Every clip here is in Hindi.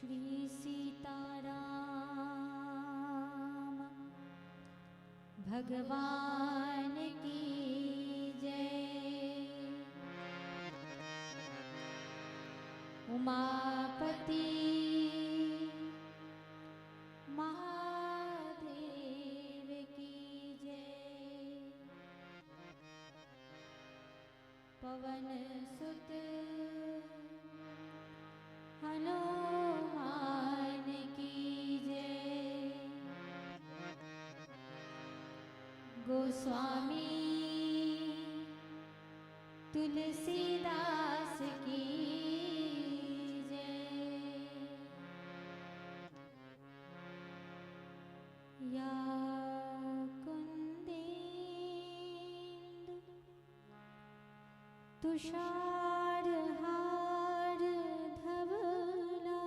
श्री सीताराम भगवान की जय। उमापति महादेव की जय। पवन सुत हनुमान की जय। गोस्वामी तुलसीदास की जय। या कुंदेन्दु तुषारहार धवला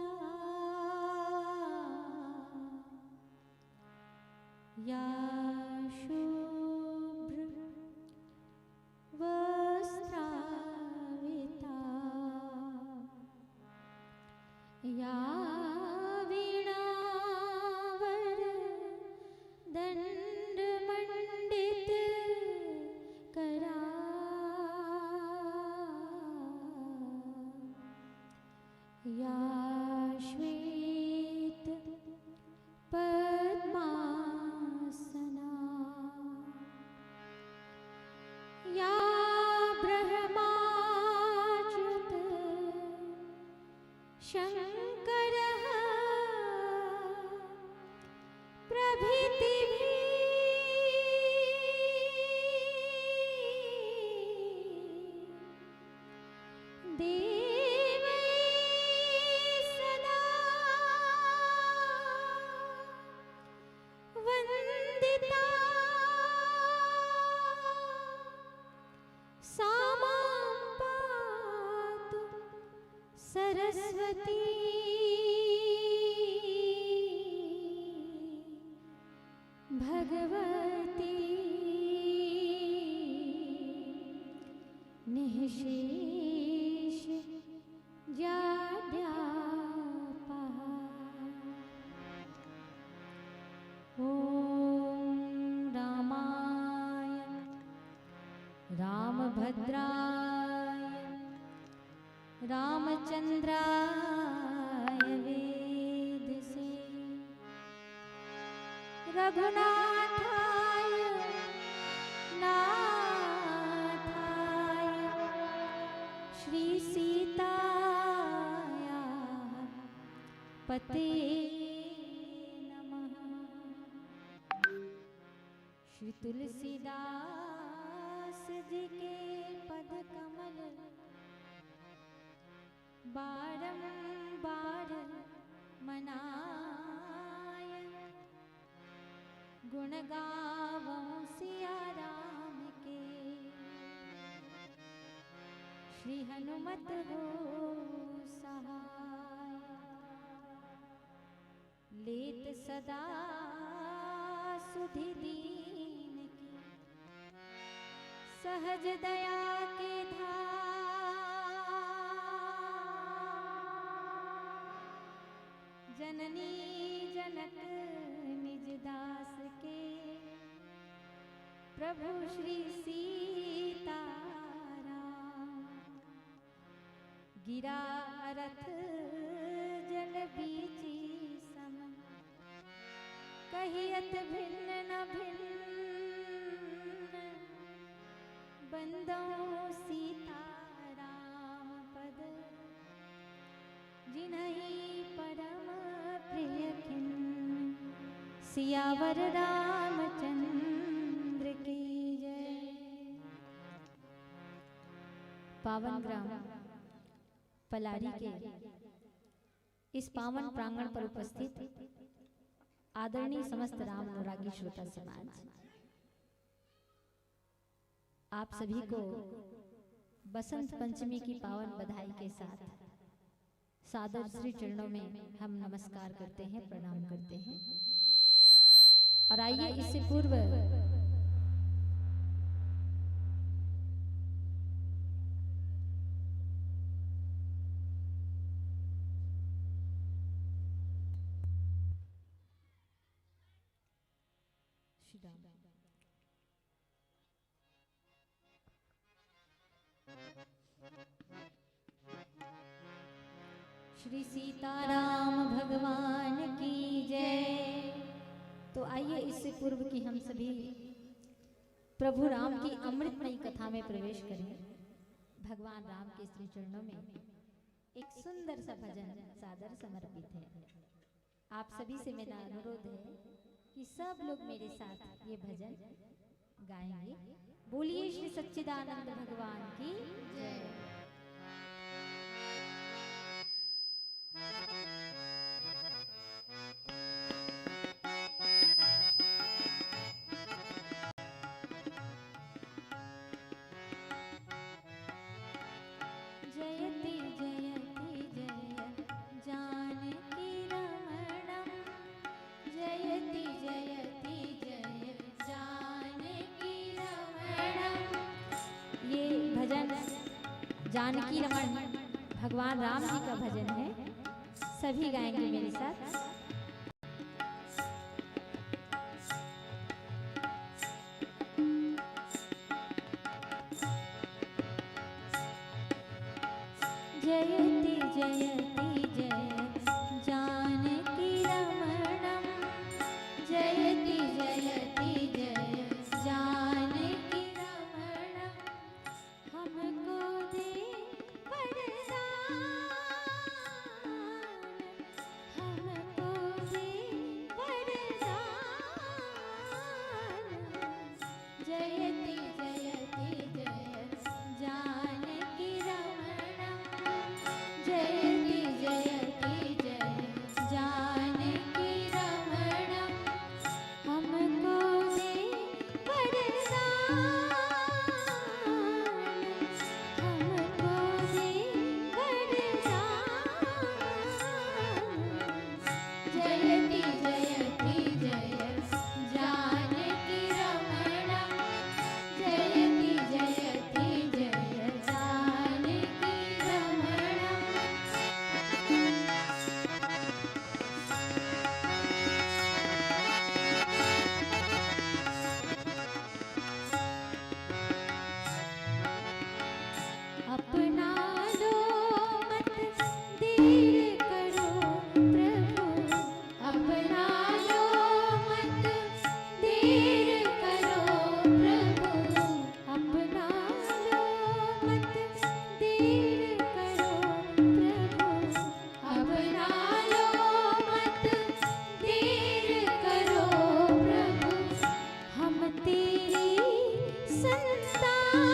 या शुभ्र वस्त्राविता या वीणावर दंडमंडित करा या श्वेत पद्मासना या ब्रह्माच्युत शंकरः प्रभृतिभिः देवैः सदा वन्दिता सा मां पातु सरस्वती भगवती निःशेष जाड्यापहा। ॐ रामाय रामभद्राय रामचंद्राय वेदसे रघुनाथाय नाथाय श्री सीताया पते नमः। श्री तुलसीदास जी के पद कमल बारंबार मनाय। गुण गावों सिया राम के श्री हनुमत हो सहाय। लेत सदा सुधि दीन की सहज दया के जननी जनक निज दास के प्रभु श्री सीताराम। गिरा रथ जल बीची सम कहियत भिन्न न भिन्न बंदो सीताराम पद जिन्हि परम प्रिय खिन्न। सियावर रामचंद्र की जय। पावन ग्राम पलारी के इस पावन प्रांगण पर उपस्थित आदरणीय समस्त राम अनुरागी श्रोता समाज, आप सभी को बसंत पंचमी की पावन बधाई के साथ सादर श्री चरणों में हम नमस्कार करते हैं, प्रणाम करते हैं। और आइए इससे पूर्व श्री राम। श्री सीताराम भगवान की जय। तो आइए इससे पूर्व कि हम सभी प्रभु राम की अमृतमयी कथा में प्रवेश करें, भगवान राम के श्री चरणों में एक सुंदर सा भजन सादर समर्पित है। आप सभी से मेरा अनुरोध है कि सब लोग मेरे साथ ये भजन गाएंगे। बोलिए श्री सच्चिदानंद भगवान की जय। जयति जयति जय जानकी रमणम, जयति जयति जय जानकी रमणम। ये भजन जानकी रमण भगवान राम जी का भजन है। सभी गाएंगे मेरे साथ। जयति जयति जय जानकी रमणम, जयति जयति जय जानकी रमणम। हमको दे वरदान, हमको दे वरदान। जयति जयति जय जानकी रमणम, जयति जयति जय जानकी रमणम। हमको दे वरदान, हमको दे वरदान। जयति जयति जय जानकी रमणम, जयति जयति जय जानकी रमणम। अपना लो मत देर करो प्रभु, अपना लो मत देर करो प्रभु, अपना लो मत देर करो प्रभु, अपना लो मत देर करो प्रभु। हम तेरी संतान,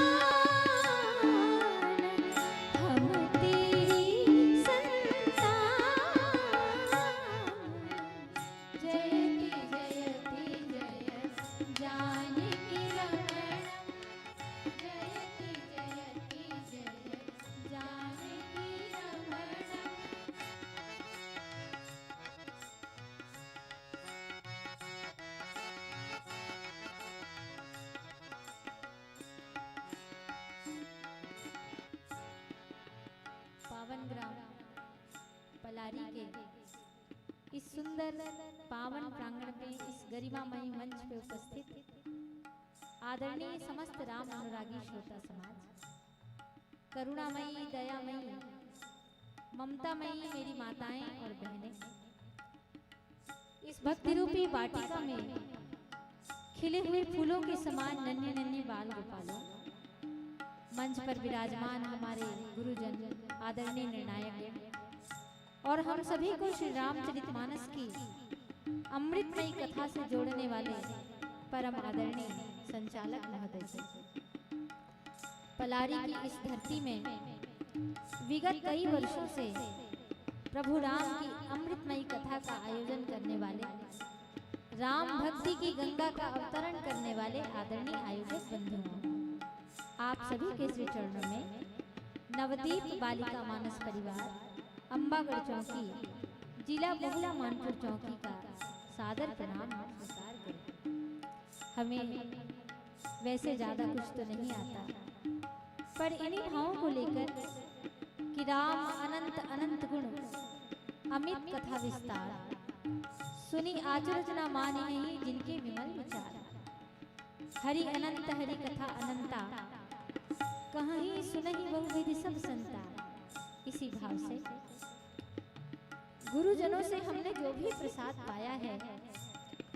हम तेरी संतान। जयति जयति जय जानकी रमणम, जयति जयति जय जानकी रमणम। पावन ग्राम पलारी के इस सुंदर पावन प्रांगण में, इस गरिमामयी मंच पे उपस्थित आदरणीय समस्त राम अनुरागी श्रोता समाज, करुणामयी, दयामयी, ममतामयी मेरी माताएं और बहनें, इस भक्ति रूपी वाटिका में खिले हुए फूलों के समान नन्हे नन्हे बाल गोपालों, मंच पर विराजमान हमारे गुरुजन आदरणीय निर्णायक और हम सभी को श्री रामचरितमानस की अमृतमयी कथा से जोड़ने वाले परम आदरणीय संचालक महोदय जी। पलारी की इस धरती में विगत कई वर्षों से प्रभु राम की अमृतमयी कथा का आयोजन करने वाले, राम भक्ति की गंगा का अवतरण करने वाले आदरणीय आयोजक बंधुओं, आप सभी के श्री चरणों में नवदीप बालिका मानस परिवार, अंबागढ़ चौकी, जिला बहुला मानपुर चौकी का सादर प्रणाम नमस्कार करें। हमें वैसे ज्यादा कुछ तो नहीं आता, पर इन्हीं भावों को लेकर कि राम अनंत अनंत गुण अमित कथा विस्तार, सुनी आचरज न माने नहीं जिनके विमल विचार। हरि अनंत हरि कथा अनंता, कहीं सुनहि बहु विधि सब संता। इसी भाव से गुरुजनों से हमने जो भी प्रसाद पाया है,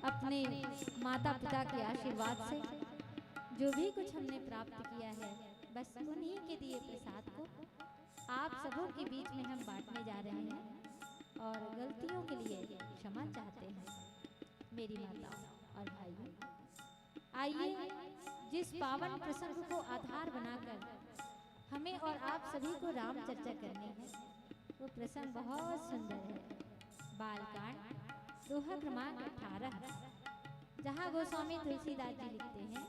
अपने माता पिता के आशीर्वाद से जो भी कुछ हमने प्राप्त किया है, बस उन्हीं के दिए प्रसाद को आप सबों के बीच में हम बांटने जा रहे हैं और गलतियों के लिए क्षमा चाहते हैं मेरी माताओं और भाइयों। आइए जिस पावन प्रसंग को आधार बनाकर हमें और आप सभी को राम चर्चा करनी है, वो प्रसंग बहुत सुंदर है। बालकांड दोहा क्रमांक 18, जहाँ गोस्वामी तुलसीदास जी लिखते हैं,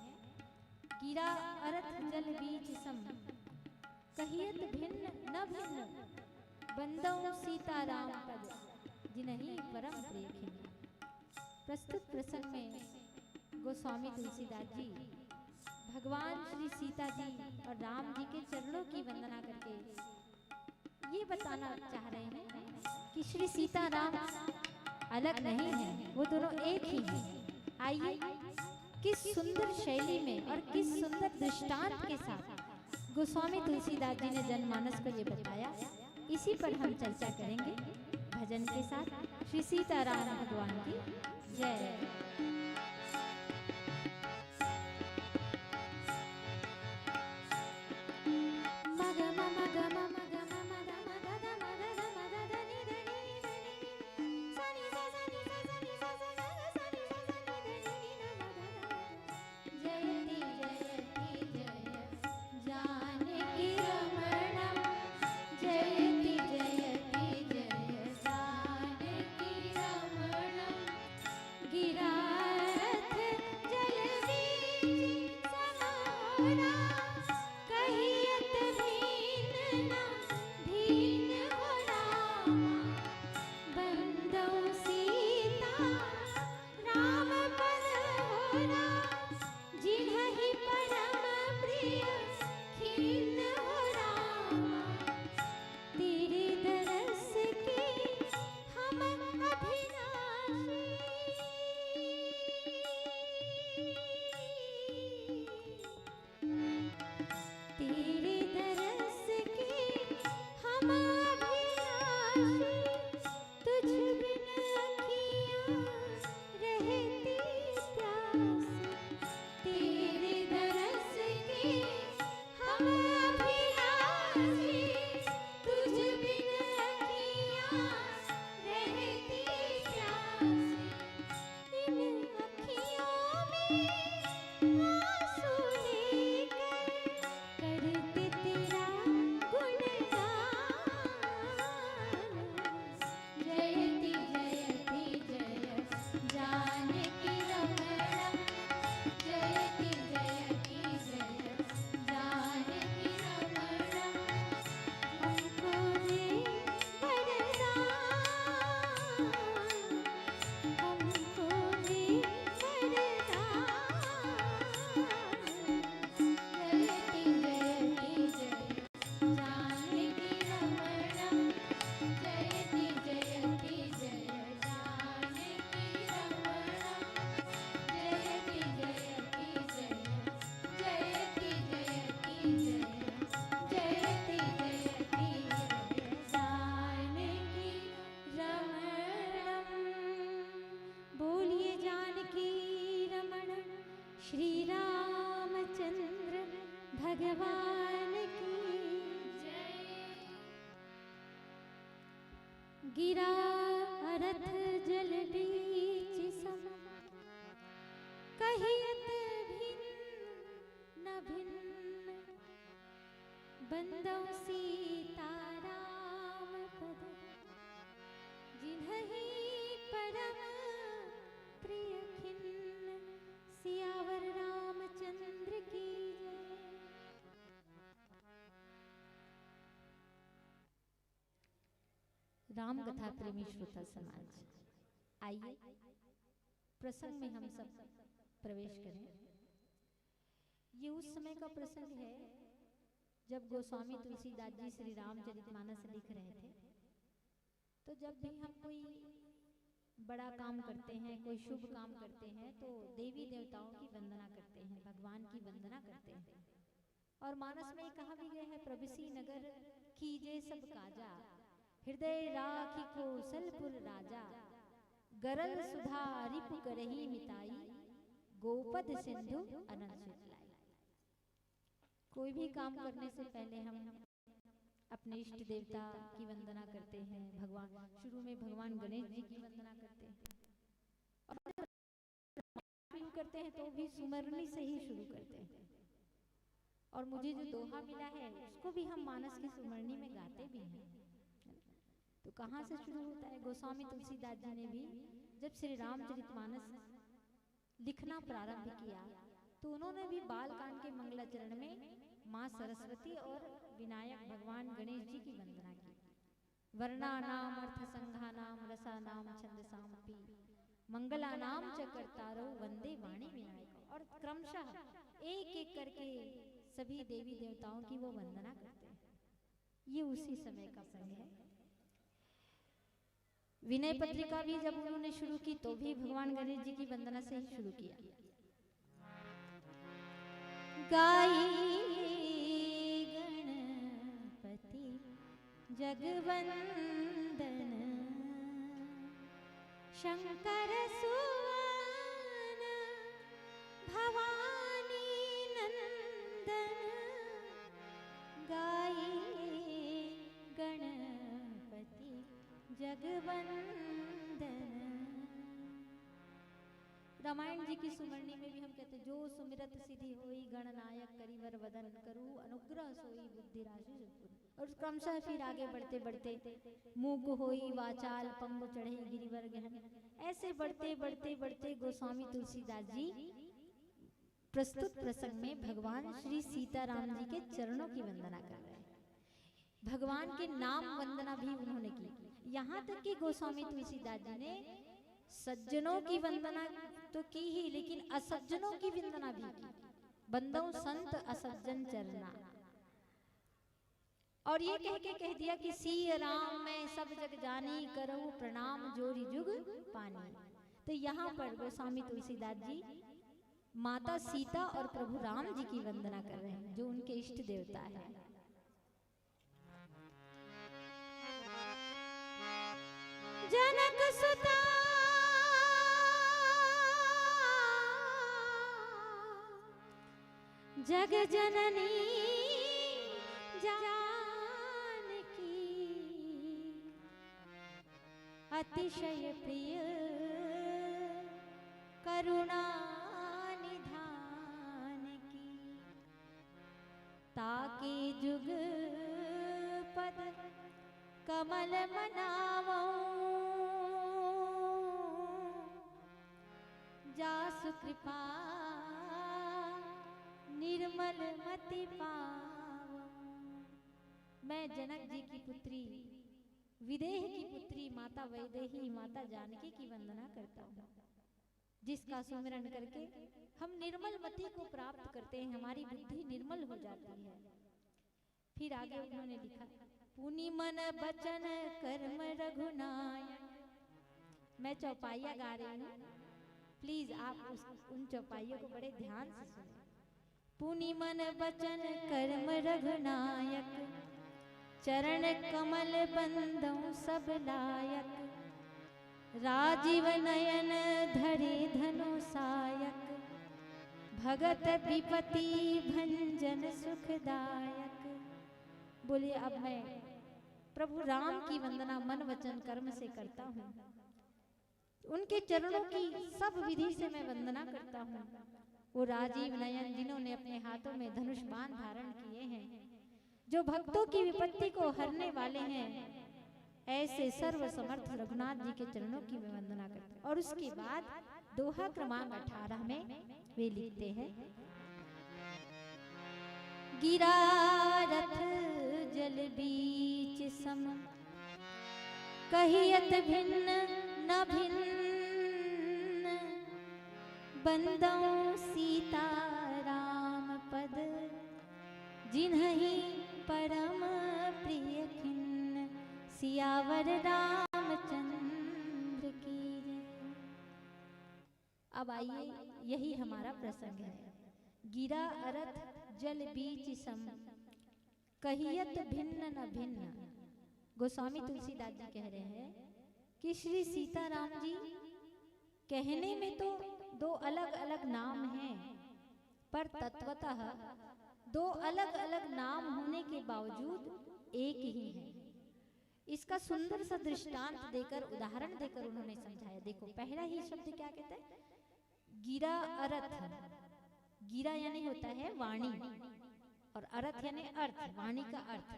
गिरा अरथ जल बीच सम, कहियत भिन्न न भिन्न, बंदौ सीता राम पद, जिन्हीं परम प्रिय। प्रस्तुत प्रसंग में गोस्वामी तुलसीदास जी भगवान श्री सीता जी और राम जी के चरणों की वंदना करके ये बताना चाह रहे हैं कि श्री सीता राम अलग नहीं है, वो दोनों एक ही हैं। आइए किस सुंदर शैली में और किस सुंदर दृष्टांत के साथ गोस्वामी तुलसीदास जी ने जनमानस को ये बताया, इसी पर हम चर्चा करेंगे भजन के साथ। श्री सीताराम भगवान की जय। भगवान की जय। गिरा अरथ जल बीच सम, कहियत भिन्न न भिन्न, बंदौ सीता राम पद, जिन्हीं परम प्रिय खिन्न, सियावर रामचंद्र की जय। राम कथा प्रेमी श्रोता समाज, आइए प्रसंग में हम सब प्रवेश करें। ये उस समय का प्रसंग है जब गोस्वामी तुलसीदास जी श्री रामचरितमानस लिख रहे थे। तो जब भी हम कोई बड़ा काम करते हैं, कोई शुभ काम करते हैं, तो देवी देवताओं की वंदना करते हैं, भगवान की वंदना करते हैं। और मानस में कहा भी गया है, प्रभुसी नगर कीजे सब काजा, हृदय राखी कौशलपुर राजा, गरल सुधा रिपु करही मिताई, गोपद सिंधु अनंत लाई। कोई भी काम करने से पहले हम अपने इष्ट देवता की वंदना करते हैं। भगवान शुरू में भगवान गणेश जी की वंदना करते हैं, और शुरू करते हैं तो भी सुमरनी से ही शुरू करते हैं। और मुझे जो दोहा मिला है उसको भी हम मानस की सुमरनी में गाते भी हैं। तो कहाँ से शुरू होता है? गोस्वामी तुलसीदास जी ने भी जब श्री रामचरितमानस लिखना प्रारंभ किया तो उन्होंने भी बालकांड के मंगलाचरण में माँ सरस्वती और विनायक भगवान गणेश जी की वंदना की। वर्णा नाम अर्थ संघा नाम रसा नाम छंद सामपी, मंगला नाम च कर्तारो वंदे वाणी विनायक। और क्रमशः एक एक करके सभी देवी देवताओं की वो वंदना करते हैं। ये उसी समय का समय है। विनय पत्रिका भी जब उन्होंने शुरू की तो भी भगवान गणेश जी की वंदना से ही शुरू किया। गाई गणपति जगवंदन, शंकर सुवन भवानी नंदन, गाई गणपति जगवंदन। रामायण जी की सुमरनी में भी हम कहते हैं, जो सुमिरत सिद्धि होई गणनायक करिवर वदन, करू अनुग्रह सोई बुद्धि राशि सुपुर। और क्रमशः फिर आगे बढ़ते बढ़ते मूक होई वाचाल पंगु चढ़े गिरिवर गहन। ऐसे बढ़ते बढ़ते बढ़ते गोस्वामी तुलसीदास जी प्रस्तुत प्रसंग में भगवान श्री सीताराम जी के चरणों की वंदना कर रहे हैं। भगवान के नाम वंदना भी उन्होंने की। यहाँ तक कि गोस्वामी तुलसीदास जी ने सज्जनों की वंदना तो की ही, लेकिन असज्जनों की वंदना भी की। बंदों संत असज्जन चरना। और ये कह के कह दिया कि सी राम मैं सब जग जानी, करहु प्रणाम जोरी जुग पानी। तो यहाँ पर गोस्वामी तुलसीदास जी माता सीता और प्रभु राम जी की वंदना कर रहे हैं, जो उनके इष्ट देवता है। जनक सुता जग जननी जानकी, अतिशय प्रिय करुणा निधान की, ताकि जुग पद कमल मनावो, जासु कृपा निर्मल मति पावो। मैं जनक जी की पुत्री, विदेह की पुत्री माता वैदेही माता जानकी की वंदना करता हूँ, जिसका सुमिरन करके हम निर्मल मति को प्राप्त करते हैं, हमारी बुद्धि निर्मल हो जाती है। फिर आगे उन्होंने लिखा, पुनि मन बचन कर्म रघुनायक। मैं चौपाइया गा रही हूँ, प्लीज आप उन चौपाइयों को बड़े ध्यान से सुने। पुनि मन बचन कर्म रघुनायक, चरण कमल बंदों सब लायक, राजीव नयन धरे धनु सायक, भगत विपति भंजन सुखदायक। बोलिए, अब मैं प्रभु राम की वंदना मन वचन कर्म से करता हूँ। उनके चरणों की सब विधि से मैं वंदना करता हूँ। वो राजीव नयन जिन्होंने अपने हाथों में धनुष बाण धारण किए हैं, जो भक्तों की विपत्ति को हरने वाले हैं, ऐसे सर्व समर्थ रघुनाथ जी के चरणों की मैं वंदना करता हूँ। और उसके बाद दोहा क्रमांक 18 में वे लिखते हैं, गिरा रथ जल बीच सम, कहियत भिन्न न भिन्न, बंदों सीता राम पद, जिन्हि परम प्रिय खिन्न, सियावर रामचंद्र की जय। अब आइए, यही हमारा प्रसंग है। गिरा अरथ जल बीच सम, कहियत भिन्न न भिन्न। गोस्वामी तुलसीदास जी कह रहे हैं कि श्री सीताराम जी कहने में तो दो अलग अलग नाम हैं, पर तत्वतः दो अलग अलग नाम होने के बावजूद एक ही है। इसका सुंदर सा दृष्टांत देकर, उदाहरण देकर उन्होंने समझाया। देखो, पहला ही शब्द क्या कहता है? गिरा अरथ। गिरा यानी होता है वाणी, और अरथ यानी अर्थ, वाणी का अर्थ।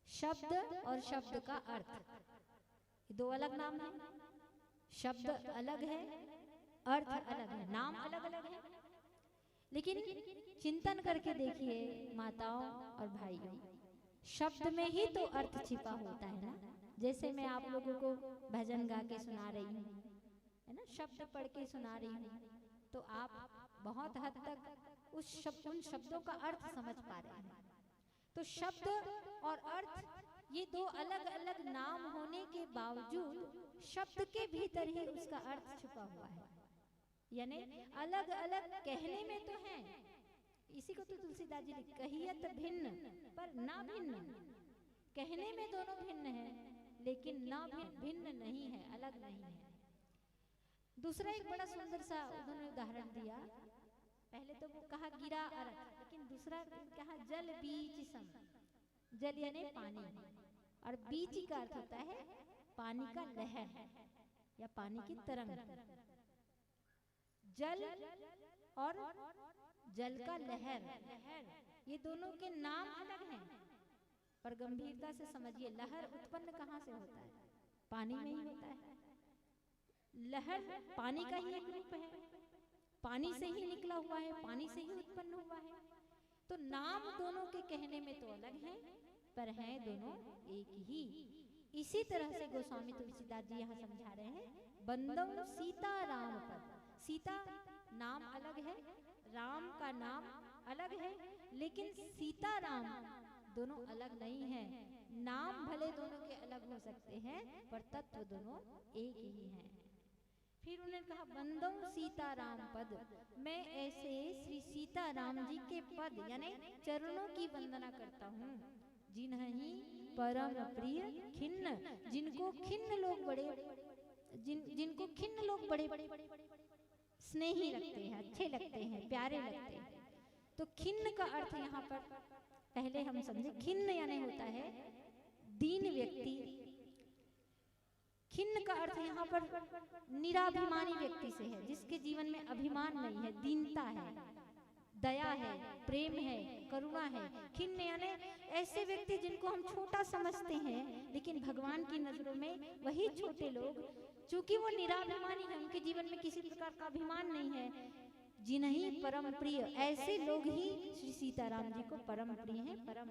शब्द और शब्द का अर्थ, दो अलग नाम है। शब्द अलग है, अर्थ अलग है, नाम अलग अलग है। लेकिन चिंतन करके देखिए माताओं और भाइयों, शब्द में ही तो अर्थ छिपा होता है ना। जैसे मैं आप लोगों को भजन गा के सुना रही हूँ, है ना, शब्द पढ़ के सुना रही हूँ, तो आप बहुत हद तक उन शब्दों का अर्थ समझ पा रहे हैं। तो शब्द और अर्थ ये दो अलग अलग नाम होने के बावजूद शब्द के भीतर ही उसका अर्थ छुपा हुआ है। यानी अलग अलग कहने में तो है। इसी को तो तुलसीदास जी ने कहियत भिन्न पर ना भिन्न। कहने में दोनों भिन्न है, लेकिन ना भिन्न नहीं है, अलग नहीं है। दूसरा एक बड़ा सुंदर सा उन्होंने उदाहरण दिया। पहले तो वो कहा गिरा अरथ, लेकिन दूसरा कहा जल बीच सम। जल यानी पानी, और बीच का अर्थ होता है पानी का लहर या पानी की तरंग। जल और जल का लहर, ये दोनों के नाम अलग हैं, पर गंभीरता से समझिए, लहर उत्पन्न कहाँ से होता है? पानी में ही होता है। लहर पानी का ही एक रूप है, पानी से ही निकला हुआ है, पानी से ही उत्पन्न हुआ है। तो नाम दोनों के कहने में तो अलग हैं, पर हैं दोनों एक ही। इसी तरह से गोस्वामी तुलसीदास जी यहाँ समझा रहे हैं, बंदम सीता राम पद। सीता नाम अलग है, राम का नाम अलग है, लेकिन सीता राम दोनों अलग नहीं है। नाम भले दोनों के अलग हो सकते हैं, पर तत्व दोनों एक ही हैं। फिर उन्होंने कहा बंदम सीताराम पद, मैं ऐसे श्री सीताराम जी के पद यानी चरणों की वंदना करता हूँ। जिन्हीं परम प्रिय खिन्न, जिनको खिन्न लोग बड़े जिनको खिन्न लोग बड़े स्नेही लगते हैं, अच्छे लगते हैं, प्यारे लगते हैं। तो खिन्न का अर्थ यहाँ पर पहले हम समझे। खिन्न यानी होता है दीन व्यक्ति। खिन्न का अर्थ यहाँ पर निराभिमानी व्यक्ति से है, जिसके जीवन में अभिमान नहीं है, दीनता है, दया है, प्रेम है, करुणा है। खिन्न यानी ऐसे व्यक्ति जिनको हम छोटा समझते हैं, लेकिन भगवान की नजरों में वही छोटे लोग, चूंकि वो निराभिमानी है, उनके जीवन में किसी प्रकार का अभिमान नहीं है, जिन्हीं परम प्रिय, ऐसे लोग ही श्री सीताराम जी को परम प्रिय हैं, परम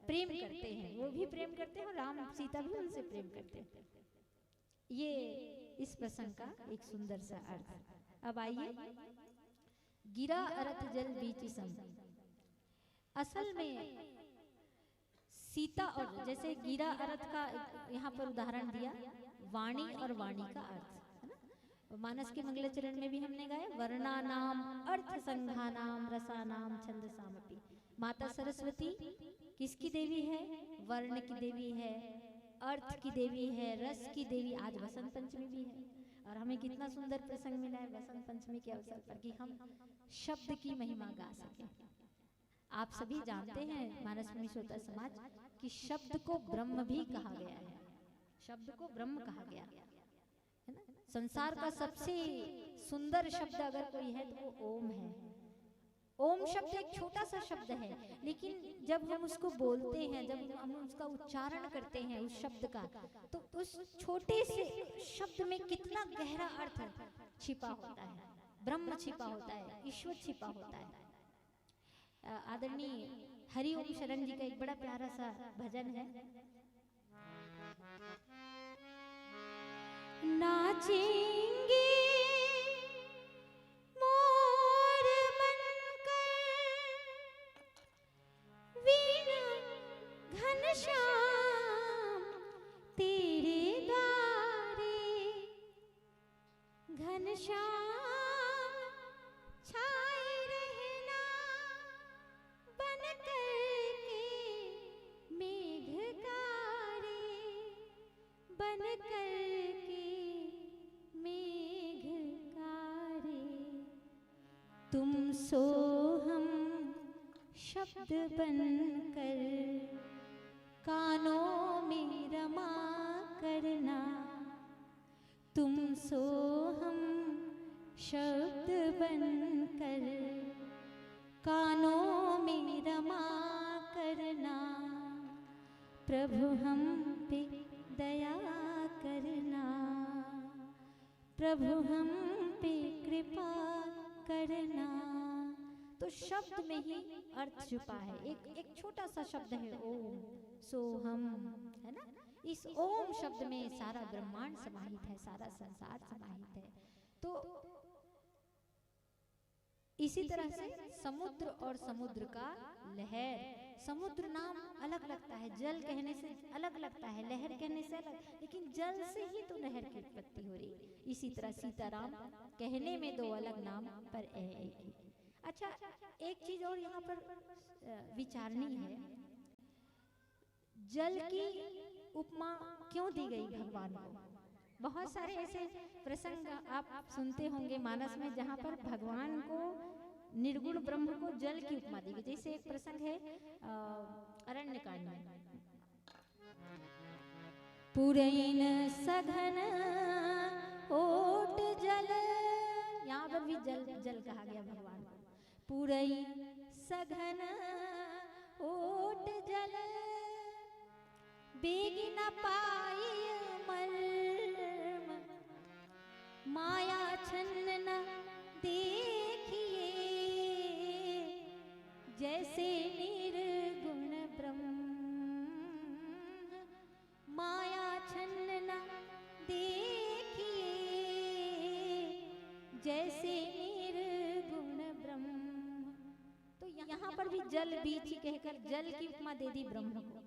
प्रेम करते हैं। वो भी प्रेम करते हैं और राम सीता भी उनसे प्रेम करते हैं। ये इस प्रसंग का एक सुंदर सा अर्थ। अब आइए, गिरा अरथ जल बीच सम। असल में सीता और जैसे गिरा अरथ का यहाँ पर उदाहरण दिया, वाणी और वाणी का अर्थ है ना। मानस के मंगलाचरण में भी हमने गाया, वर्णा नाम अर्थ संघा नाम रसा नाम छंद सामपि। माता सरस्वती किसकी देवी है? वर्ण की देवी है, अर्थ की देवी है, रस की देवी। आज वसंत पंचमी भी है, और हमें कितना सुंदर प्रसंग मिला है वसंत पंचमी के अवसर पर कि हम शब्द की महिमा गा सके। आप सभी जानते हैं मानस में श्रोता समाज कि शब्द को ब्रह्म भी कहा गया है। शब्द को ब्रह्म कहा गया है ना। संसार का सबसे सुंदर शब्द अगर कोई है तो वो ओम है। ओम शब्द एक छोटा सा शब्द है, लेकिन जब हम उसको बोलते हैं, जब हम उसका उच्चारण करते हैं उस शब्द का, तो उस छोटे से शब्द में कितना गहरा अर्थ छिपा होता है। ब्रह्म छिपा होता है, ईश्वर छिपा होता है। आदरणीय हरि ओम शरण जी का एक बड़ा प्यारा सा भजन है, नाचेंगे मोर बनकर वीणा घनश्याम तेरे द्वारे, घनश्याम छाए रहे तुम सोहम शब्द बनकर कानों में रमा करना, तुम सोहम शब्द बनकर कानों में रमा करना, प्रभु हम पे दया करना, प्रभु हम पे कृपा करना। तो शब्द में ही अर्थ छुपा है। एक छोटा सा शब्द है ओम, सोहम, है ना। इस ओम शब्द में सारा ब्रह्मांड समाहित है, सारा संसार समाहित है। तो इसी तरह से समुद्र और समुद्र का लहर, समुद्र नाम अलग लगता है, जल कहने से अलग लगता है, लहर कहने से अलग, लेकिन जल से ही तो लहर की उत्पत्ति हो रही। इसी तरह सीताराम कहने में दो अलग नाम पर एक ही। अच्छा, एक चीज और यहाँ पर विचारनी है, जल की उपमा क्यों दी गई भगवान को? बहुत सारे ऐसे प्रसंग आप सुनते होंगे मानस में जहाँ पर भगवान को, निर्गुण ब्रह्म को जल की उपमा दी गई। जैसे एक प्रसंग है अरण्यकांड में, पुरैन सघन ओट जल, यहाँ पर भी जल जल कहा गया भगवान को। पुरैन सघन ओट जल, बेगी न पाई मर्म, माया छन्न न देखिए, जैसे निर्गुण ब्रह्म, माया छन्न न देखिए, जैसे निर्गुण ब्रह्म। तो यहाँ पर भी जल बीजी कहकर जल की उपमा दे दी ब्रह्म को,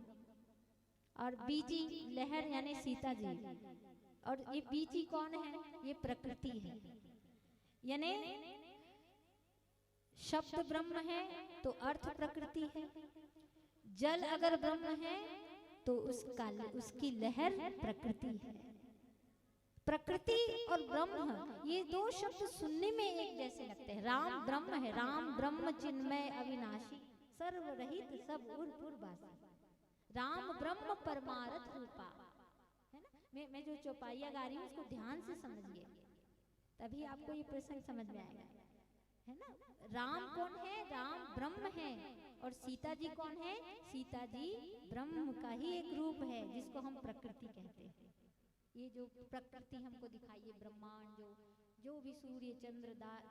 और बीजी लहर यानी सीता जी, और ये बीजी कौन है? ये प्रकृति है। यानी शब्द ब्रह्म है तो अर्थ प्रकृति है, जल अगर ब्रह्म है तो उसकी लहर प्रकृति है। प्रकृति और ब्रह्म ये दो शब्द सुनने में एक जैसे लगते हैं। राम ब्रह्म है, राम ब्रह्म चिन्मय अविनाशी, सर्वरहित सब उर्वासी, राम ब्रह्म परमारथ रूपा, है ना। मैं जो चौपाइया गा रही हूँ उसको ध्यान से समझिए, तभी आपको ये प्रसंग समझ में आएगा, है ना। राम कौन है? राम ब्रह्म है। और सीता जी कौन है? सीता जी ब्रह्म का ही एक रूप है, जिसको हम प्रकृति कहते हैं। ये जो प्रकृति हमको दिखाई, ब्रह्मांड जो भी सूर्य चंद्र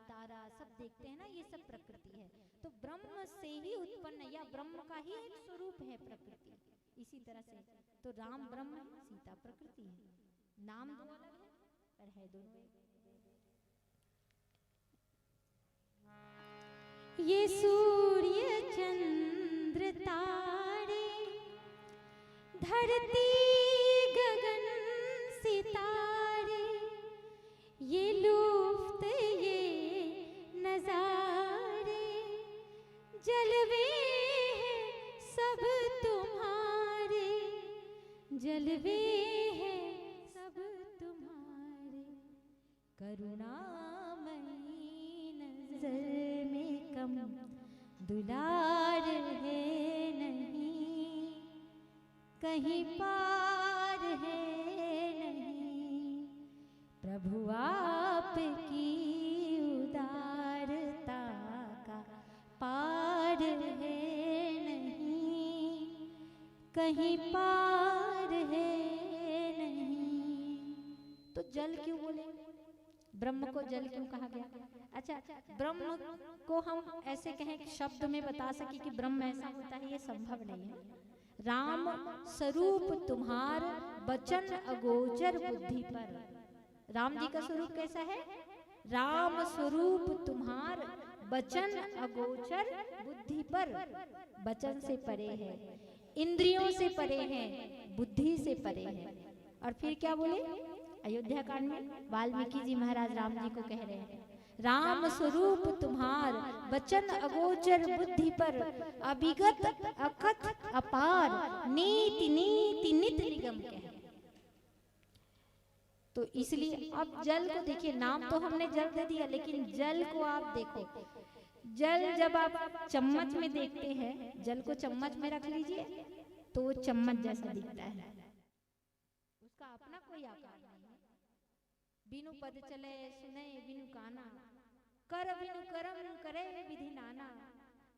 तारा सब देखते हैं ना, ये सब प्रकृति है। तो ब्रह्म से ही उत्पन्न या ब्रह्म का ही एक स्वरूप है प्रकृति। इसी तरह से तो राम ब्रह्म है, सीता प्रकृति है। नाम दो अलग है पर है दोनों। ये सूर्य चंद्र तारे, धरती गगन सितारे, ये लुफ्त ये नजारे, जलवे हैं सब तुम्हारे, जलवे हैं सब तुम्हारे, करुणामयी नजर में कम दुलार है नहीं, कहीं पार है नहीं, प्रभु आपकी उदारता का पार है नहीं, कहीं पार है नहीं। तो जल क्यों बोले? ब्रह्म को जल क्यों कहा गया? अच्छा, ब्रह्म को हम ऐसे कहें कि शब्द में बता सके कि ब्रह्म ऐसा होता है, ये संभव नहीं है। राम स्वरूप तुम्हार बचन अगोचर बुद्धि पर। राम जी का स्वरूप कैसा है? राम स्वरूप तुम्हार बचन अगोचर बुद्धि पर। बचन से परे है, इंद्रियों से परे है, बुद्धि से परे है। और फिर क्या बोले अयोध्या कांड में? वाल्मीकि जी महाराज राम जी को कह रहे हैं, राम स्वरूप तुम्हार बचन अगोचर बुद्धि पर, अभिगत अकथ अपार, नीति नीति नित निगम कह। तो इसलिए अब जल को देखिए, नाम तो हमने जल दे दिया, लेकिन जल को आप देखो, जल जब आप चम्मच में देखते हैं, जल को चम्मच में रख लीजिए तो वो चम्मच जैसा दिखता है, उसका अपना कोई आकार नहीं है। बिनु पद चले सुने बिनु काना, कर बिनु करम करे विधि नाना,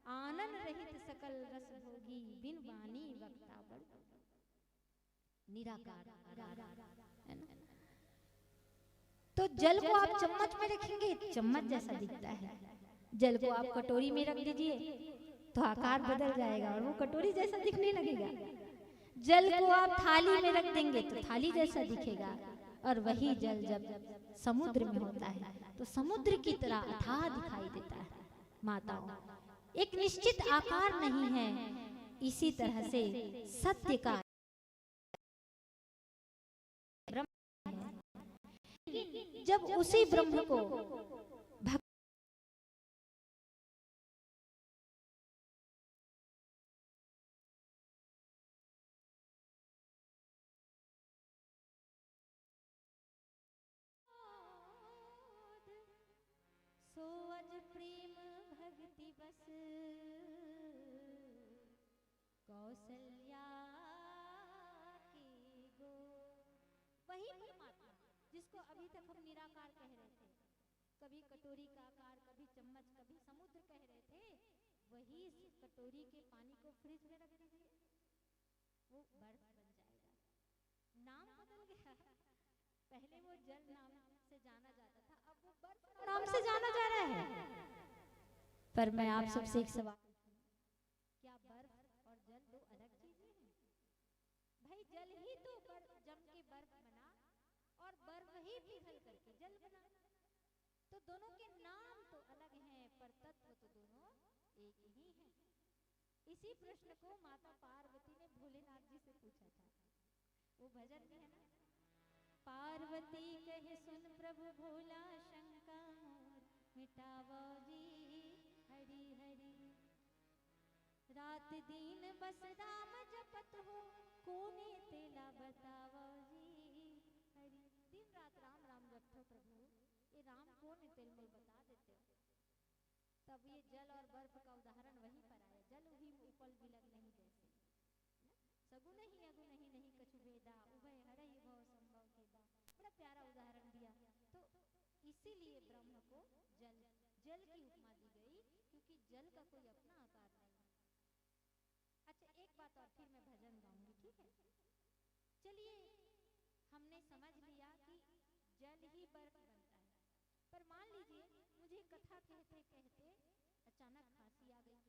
आनंद रहित सकल रस भोगी, बिनु वाणी वक्ता बड़ निराकार है ना। तो जल को आप चम्मच में रखेंगे चम्मच जैसा दिखता है, जल को आप कटोरी में रख दीजिए तो आकार बदल जाएगा और वो कटोरी जैसा दिखने लगेगा। जल को आप थाली में रख देंगे तो थाली जैसा दिखेगा, और वही जल जब समुद्र में होता है तो समुद्र की तरह अथाह दिखाई देता है। माताओं, एक निश्चित आकार नहीं है, इसी तरह से सत्य का जब उसी ब्रह्म को सो अज प्रेम भक्ति बस कौशल्या के गो, वही परमात्मा जिसको अभी तक हम निराकार कह रहे थे, कभी कटोरी का आकार, कभी चम्मच, कभी समुद्र कह रहे थे, वही कटोरी के पानी को फ्रिज में रख दीजिए वो बर्फ बन जाएगा। नाम बदल गया, पहले वो जल नाम से जाना जाता था, अब वो बर्फ नाम से जाना जा रहा है। पर मैं आप सबसे एक सवाल, क्या बर्फ और जल दो अलग चीजें हैं? भाई जल ही तो जम के बर्फ बना और बर्फ ही पिघल करके जल बना, तो दोनों के नाम तो अलग हैं पर तत्व तो दोनों एक ही हैं। इसी प्रश्न को माता पार्वती ने भोलेनाथ जी से पूछा था, वो भजन में है ना, पार्वती कहे सुन प्रभु भोला शंका मोर मिटावो जी हरि हरि, रात दिन बस राम जपत हो कोने तेला बतावो जी हरि। दिन रात राम राम जपते हो प्रभु, ये राम कौन है तेल में बता देते हो। तब ये जल और बर्फ का उदाहरण वहीं पर आया, जल भी उपल बिलग नहीं जैसे, सगुन ही अगुन ही नहीं कछु भेदा, उभय हरहि भव संभव केदा, बड़ा प्यारा उदाहरण दिया। तो इसीलिए ब्रह्म को जल जल की उपमा दी गई, क्योंकि जल का कोई अपना आकार नहीं। अच्छा एक बात और फिर मैं भजन गाऊंगी, ठीक है? चलिए हमने समझ लिया कि जल ही बर्फ बनता है, पर मान लीजिए मुझे कथा कहते कहते अचानक खांसी आ गई,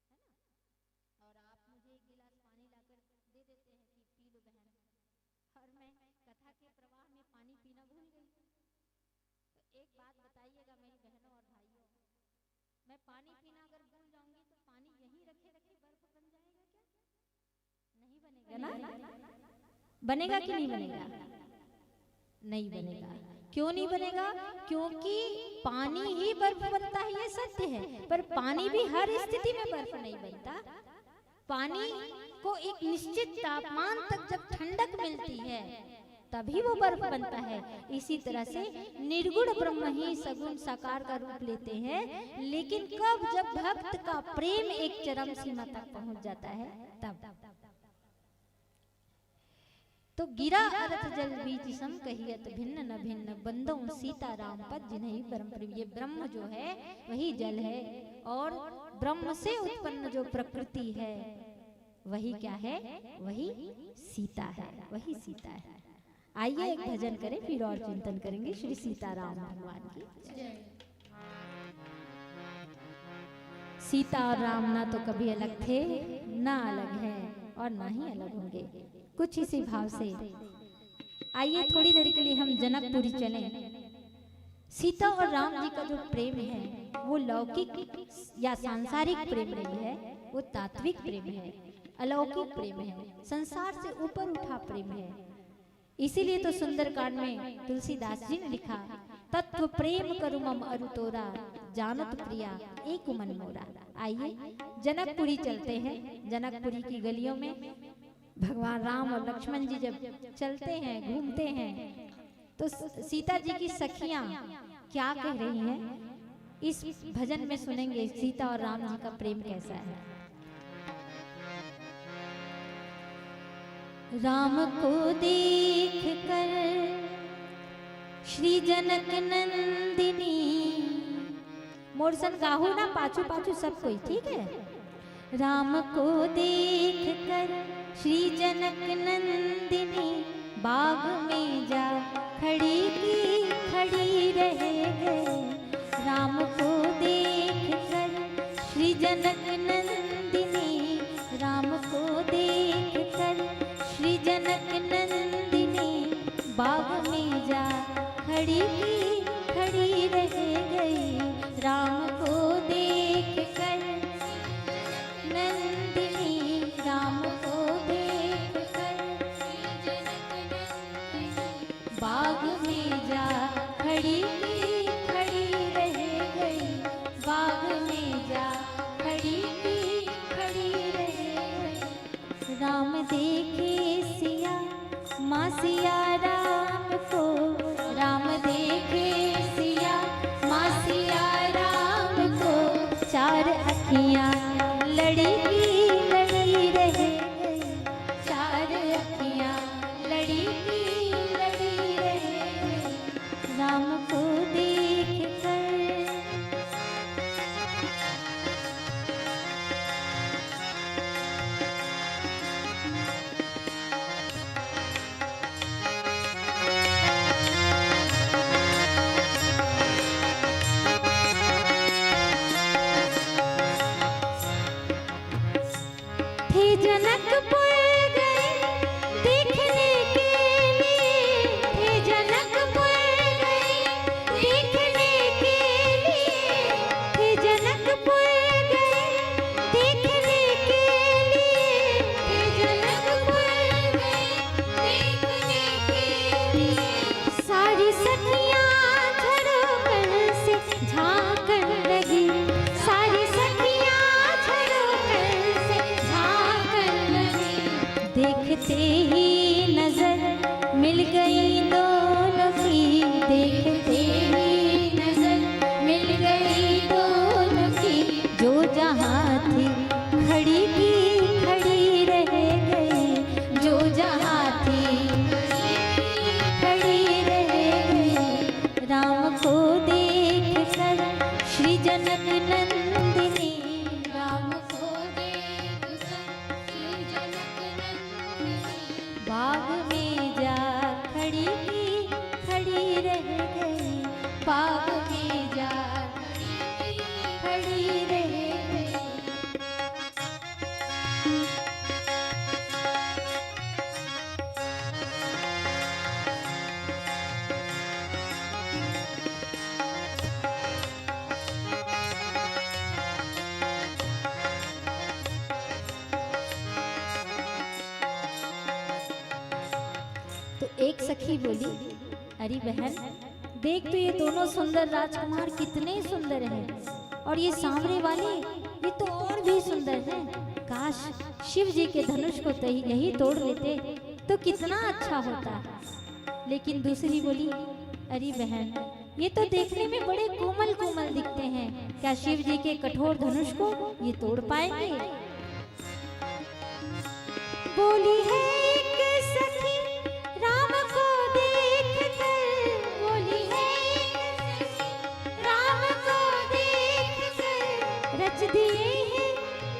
है ना, और आप मुझे एक गिलास पानी लाकर दे देते हैं कि पी लो बहन, और मैं कथा के प्रवाह में पानी पीना भूल गई, तो एक बात बताइएगा मेरी बहनों और भाइयों, मैं पानी पीना अगर भूल जाऊंगी तो पानी यहीं रखे रखे बर्फ बन जाएगा क्या? नहीं बनेगा ना? बनेगा कि नहीं बनेगा? नहीं बनेगा। क्यों नहीं बनेगा? क्योंकि पानी ही बर्फ बनता है, ये सत्य है, पर पानी भी हर स्थिति में बर्फ नहीं बनता। पानी को एक निश्चित तापमान तक जब ठंडक मिलती है तभी वो बर्फ बनता है। इसी तरह से निर्गुण ब्रह्म ही सगुण साकार का रूप लेते हैं, लेकिन कब? जब भक्त का प्रेम एक चरम सीमा तक पहुंच जाता है तब। तो गिरा अरथ जल बीच सम कहियत भिन्न न भिन्न, बंदों सीताराम पद जिन्हीं परम प्रिय। ये ब्रह्म जो है वही जल है, और ब्रह्म से उत्पन्न जो प्रकृति है वही क्या है? वही सीता है, वही सीता है। आइए एक भजन करें, फिर और चिंतन करेंगे श्री सीताराम भगवान की। सीता और राम ना तो कभी अलग थे, ना अलग हैं और ना ही अलग होंगे। कुछ इसी भाव से आइए थोड़ी देर के लिए हम जनकपुरी चलें। सीता और राम जी का जो प्रेम है वो लौकिक या सांसारिक प्रेम नहीं है, वो तात्विक प्रेम है, अलौकिक प्रेम है, संसार से ऊपर उठा प्रेम है। इसीलिए तो सुंदरकांड में तुलसीदास जी ने लिखा, तत्व प्रेम करु मम अरु तोरा, जानत प्रिया एक मन मोरा। आइए जनकपुरी चलते हैं। जनकपुरी की गलियों में भगवान राम और लक्ष्मण जी जब चलते हैं, घूमते हैं, तो सीता जी की सखियां क्या कह रही हैं? इस भजन में सुनेंगे सीता और राम जी का प्रेम कैसा है। राम को देख कर श्री जनक नंदिनी, मोरसन गाहू ना पाछू पाछू सब कोई, ठीक है। राम को देख कर श्री जनक नंदिनी, बाग में जा खड़ी की खड़ी रह गई। राम को देख कर श्री जनक नंदिनी, राम को देख कर श्री जनक नंदिनी, बाग में जा खड़ी की खड़ी रह गई। राम को देख कर नंदिनी, राम को देख कर बाग में जा खड़ी की खड़ी रह गई। बाग में जा खड़ी की खड़ी रह गई। राम देखे सिया माँ सिया राम को, राम देखे सिया माँ सिया राम को, चार अखियाँ लड़ी की लड़ी रह गई। चार अखियाँ लड़ी की लड़ी रह गई। राम को देख कर थे जनकपुर गए देखने के लिए, थे जनकपुर गए देखने के लिए, थे जनकपुर गए देखने के लिए, थे जनकपुर गए देखने के लिए। सारी सखियाँ झरोखर से झांकन लगी, सारी सखियाँ झरोखर से झांकन लगी। देखते ही नजर मिल गई दोनों की, देखते ही नजर मिल गई दोनों की। जो जहाँ थी खड़ी की खड़ी रह गई, जो जहाँ थी खड़ी रह गई। राम को देख कर श्री जनक नंदिनी, राम को देख कर श्री जनक नंदिनी, बाग में जा खड़ी की खड़ी रह गई। बाग में जा खड़ी की खड़ी रह गई। तो एक सखी बोली, अरे बहन देख तो ये दोनों सुंदर राजकुमार कितने सुंदर हैं, और ये सांवरे वाले ये तो और भी सुंदर हैं। काश शिव जी के धनुष को तो यही तोड़ लेते तो कितना अच्छा होता। लेकिन दूसरी बोली, अरे बहन ये तो देखने में बड़े कोमल कोमल दिखते हैं, क्या शिव जी के कठोर धनुष को ये तोड़ पाएंगे? बोली है एक सखी राम को देख कर, बोली है एक सखी राम को देख कर, रच दिए हैं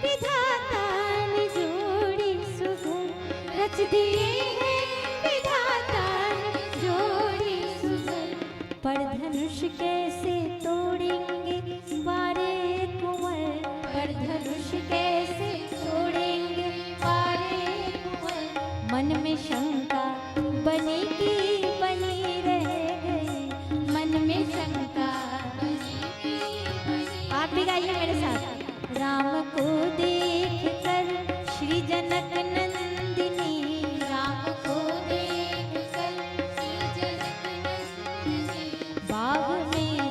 विधाता ने जोड़ी सुगम, रच दिए हैं विधाता ने जोड़ी सुगम। पर धनुष कैसे तोड़ेंगे बारे कुंवर, पर धनुष कैसे तोड़ेंगे बारे कुंवर। मन में शंका बनी की बनी रह गई, मन में शंका बनी की बनी। आप भी गाइए मेरे साथ। राम को देख कर श्री जनक नंदिनी, राम को देख कर श्री जनक नंदिनी, बाग में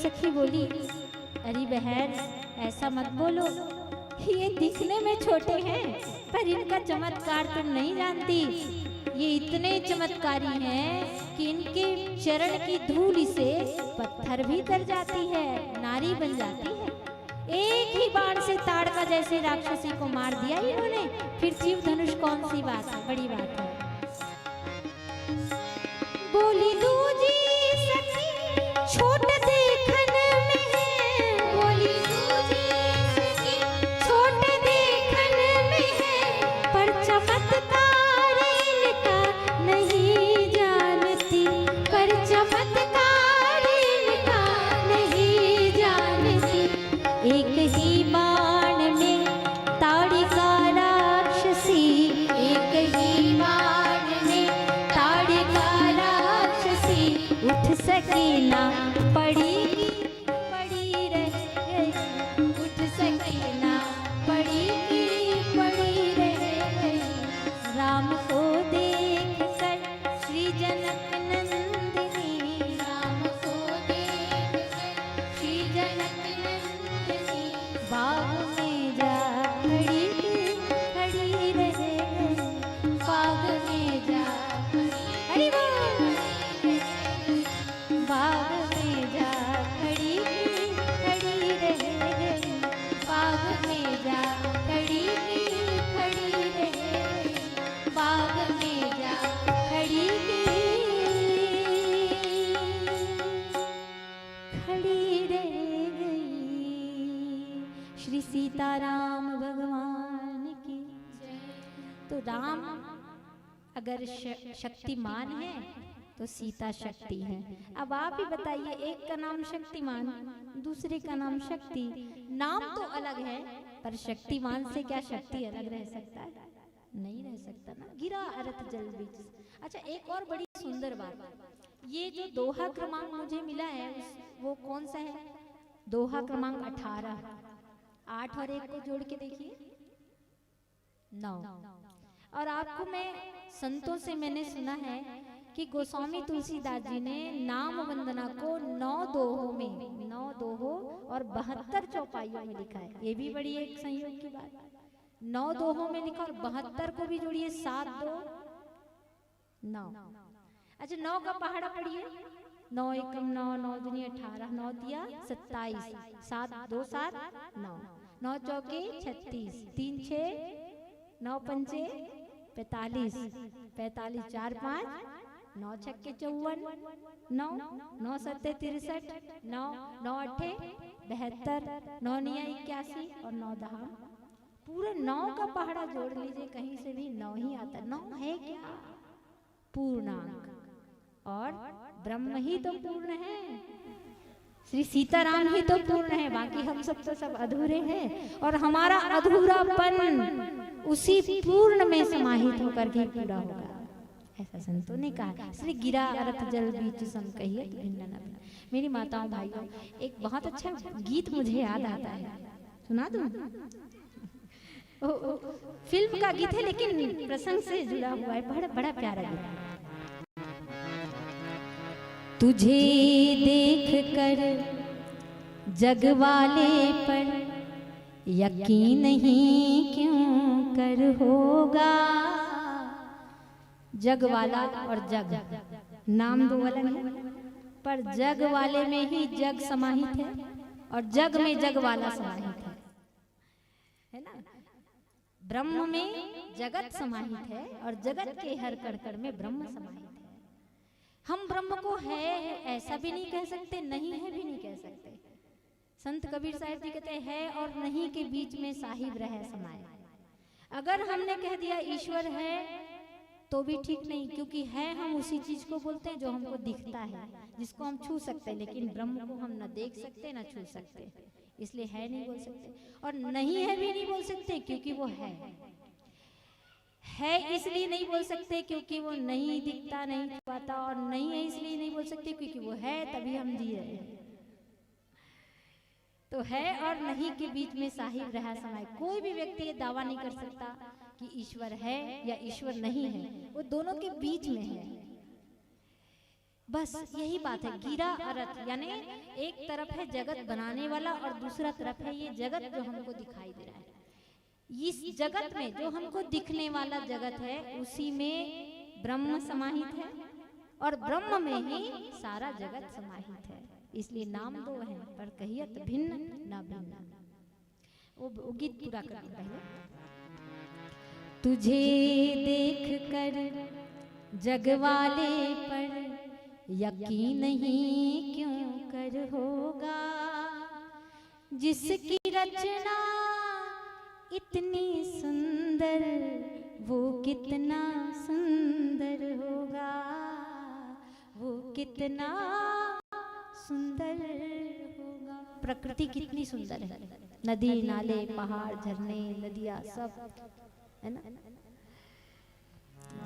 सखी बोली, अरे बहन ऐसा मत बोलो, ये दिखने में छोटे हैं पर इनका चमत्कार तुम नहीं जानती। ये इतने चमत्कारी हैं कि इनके चरण की धूल से पत्थर भी तर जाती है, नारी बन जाती है। एक ही बाण से ताड़का जैसे राक्षसी को मार दिया इन्होंने, फिर शिव धनुष कौन सी बात है, बड़ी बात है। बोली दूजी सखी छोट देखन में है, बोली दूजी सखी छोट देखन में है, पर चमत्कार इनका नहीं जानती, पर चमत्कार इनका नहीं जानती। एक ही बाण में ताड़िका राक्षसी, एक ही बाण में ताड़िका राक्षसी, उठ सके ना पड़ी पड़ी रह गई, उठ सके ना पड़ी पड़ी रह गई। राम को देख कर श्री जनक नंदिनी, राम को देख कर श्री जनक नंदिनी, बाग में जा खड़ी खड़ी रह गई, बाग में जा खड़ी, बाग में जा खड़ी खड़ी रह गई, बाग में जा खड़ी खड़ी रह गई, बाग में जा खड़ी खड़ी रह गई। श्री सीताराम भगवान की। तो राम अगर शक्तिमान है तो सीता शक्ति है। अब आप ही बताइए, एक का नाम शक्तिमान, दूसरे का नाम शक्ति, नाम तो अलग है पर शक्तिमान से क्या शक्ति अलग रह सकता है? नहीं रह सकता ना। गिरा अरथ जल बीच। अच्छा, एक और बड़ी सुंदर बात, ये जो दोहा क्रमांक मुझे मिला है वो कौन सा है? दोहा क्रमांक 18। 8 और 1 को जोड़ के देखिए 9। और आपको मैं संतों से मैंने सुना है कि गोस्वामी तुलसीदास जी ने नाम वंदना को 9 दोहों में, 9 दोहों और 72 चौपाइयों में लिखा है। ये भी बड़ी एक संयोग की बात। 9 दोहों में लिखा और 72 को भी जोड़िए, 7 2 9। अच्छा, 9 का पहाड़ा पढ़िए, 9 एकम 9, 9 दूनी 18, 9 दिया 27, 7 2 7 9, 9 चौके 36, 3 6, 9 पंचे 45, 45 4 5, 9 छक्के 54, 9 9 सत्ते 63, 9 9 अट्ठे 72, 9 निया 81 और 9 दहा। पूरे 9 का पहाड़ा जोड़ लीजिए, कहीं से भी 9 ही आता। 9 है क्या? पूर्णांक। और ब्रह्म ही तो पूर्ण है, श्री सीताराम ही तो पूर्ण है, बाकी हम सब तो सब अधूरे हैं। और हमारा अधूरापन उसी पूर्ण में समाहित होकर के पूरा होगा, ऐसा संतों ने कहा। श्री गिरा अरथ जल बीच सम कहिए भिन्न न भिन्न। मेरी माताओं भाइयों, एक बहुत अच्छा गीत मुझे याद आता है, सुना दूं? फिल्म का गीत है लेकिन प्रसंग से जुड़ा हुआ है, बड़ा बड़ा प्यारा गीत। तुझे देख कर जग वाले पर यकीन नहीं क्यों कर होगा। जग वाला और जग नाम दो अलग है, पर जग वाले में ही जग समाहित है और जग में जग वाला समाहित है ना। ब्रह्म में जगत समाहित है और जगत के हर कण में ब्रह्म समाहित है। हम ब्रह्म को है ऐसा भी नहीं कह सकते, नहीं है भी नहीं कह सकते। संत कबीर साहब जी कहते हैं और नहीं के बीच में साहिब रहे समाये। अगर हमने कह दिया ईश्वर है तो भी ठीक नहीं, क्योंकि है हम उसी चीज को बोलते हैं जो हमको दिखता है, जिसको हम छू सकते हैं, लेकिन ब्रह्म को हम न देख सकते न छू सकते, इसलिए है नहीं बोल सकते। और नहीं है भी नहीं बोल सकते क्योंकि वो है इसलिए नहीं बोल सकते क्योंकि वो नहीं दिखता नहीं पाता, और नहीं है इसलिए नहीं बोल सकते क्योंकि वो है तभी हम जी रहे हैं। तो है और नहीं के बीच में साहिब रहा समाये। कोई भी व्यक्ति ये दावा नहीं कर सकता कि ईश्वर है या ईश्वर नहीं है, वो दोनों के बीच में है। बस यही बात है। गिरा अरथ यानी एक तरफ है जगत बनाने वाला और दूसरा तरफ है ये जगत जो हमको दिखाई दे रहा है। इस जगत में जो हमको दिखने वाला जगत है उसी में ब्रह्म समाहित है और ब्रह्म में ही सारा जगत समाहित है। इसलिए नाम दो है पर कहियत भिन्न न भिन्न। वो गीत पूरा कर पहले। तुझे देख कर जग वाले पर यकीन नहीं क्यों कर होगा, जिसकी रचना इतनी सुंदर वो कितना सुंदर होगा, वो कितना सुंदर होगा। प्रकृति कितनी सुंदर है, नदी नाले पहाड़ झरने नदियाँ सब है ना।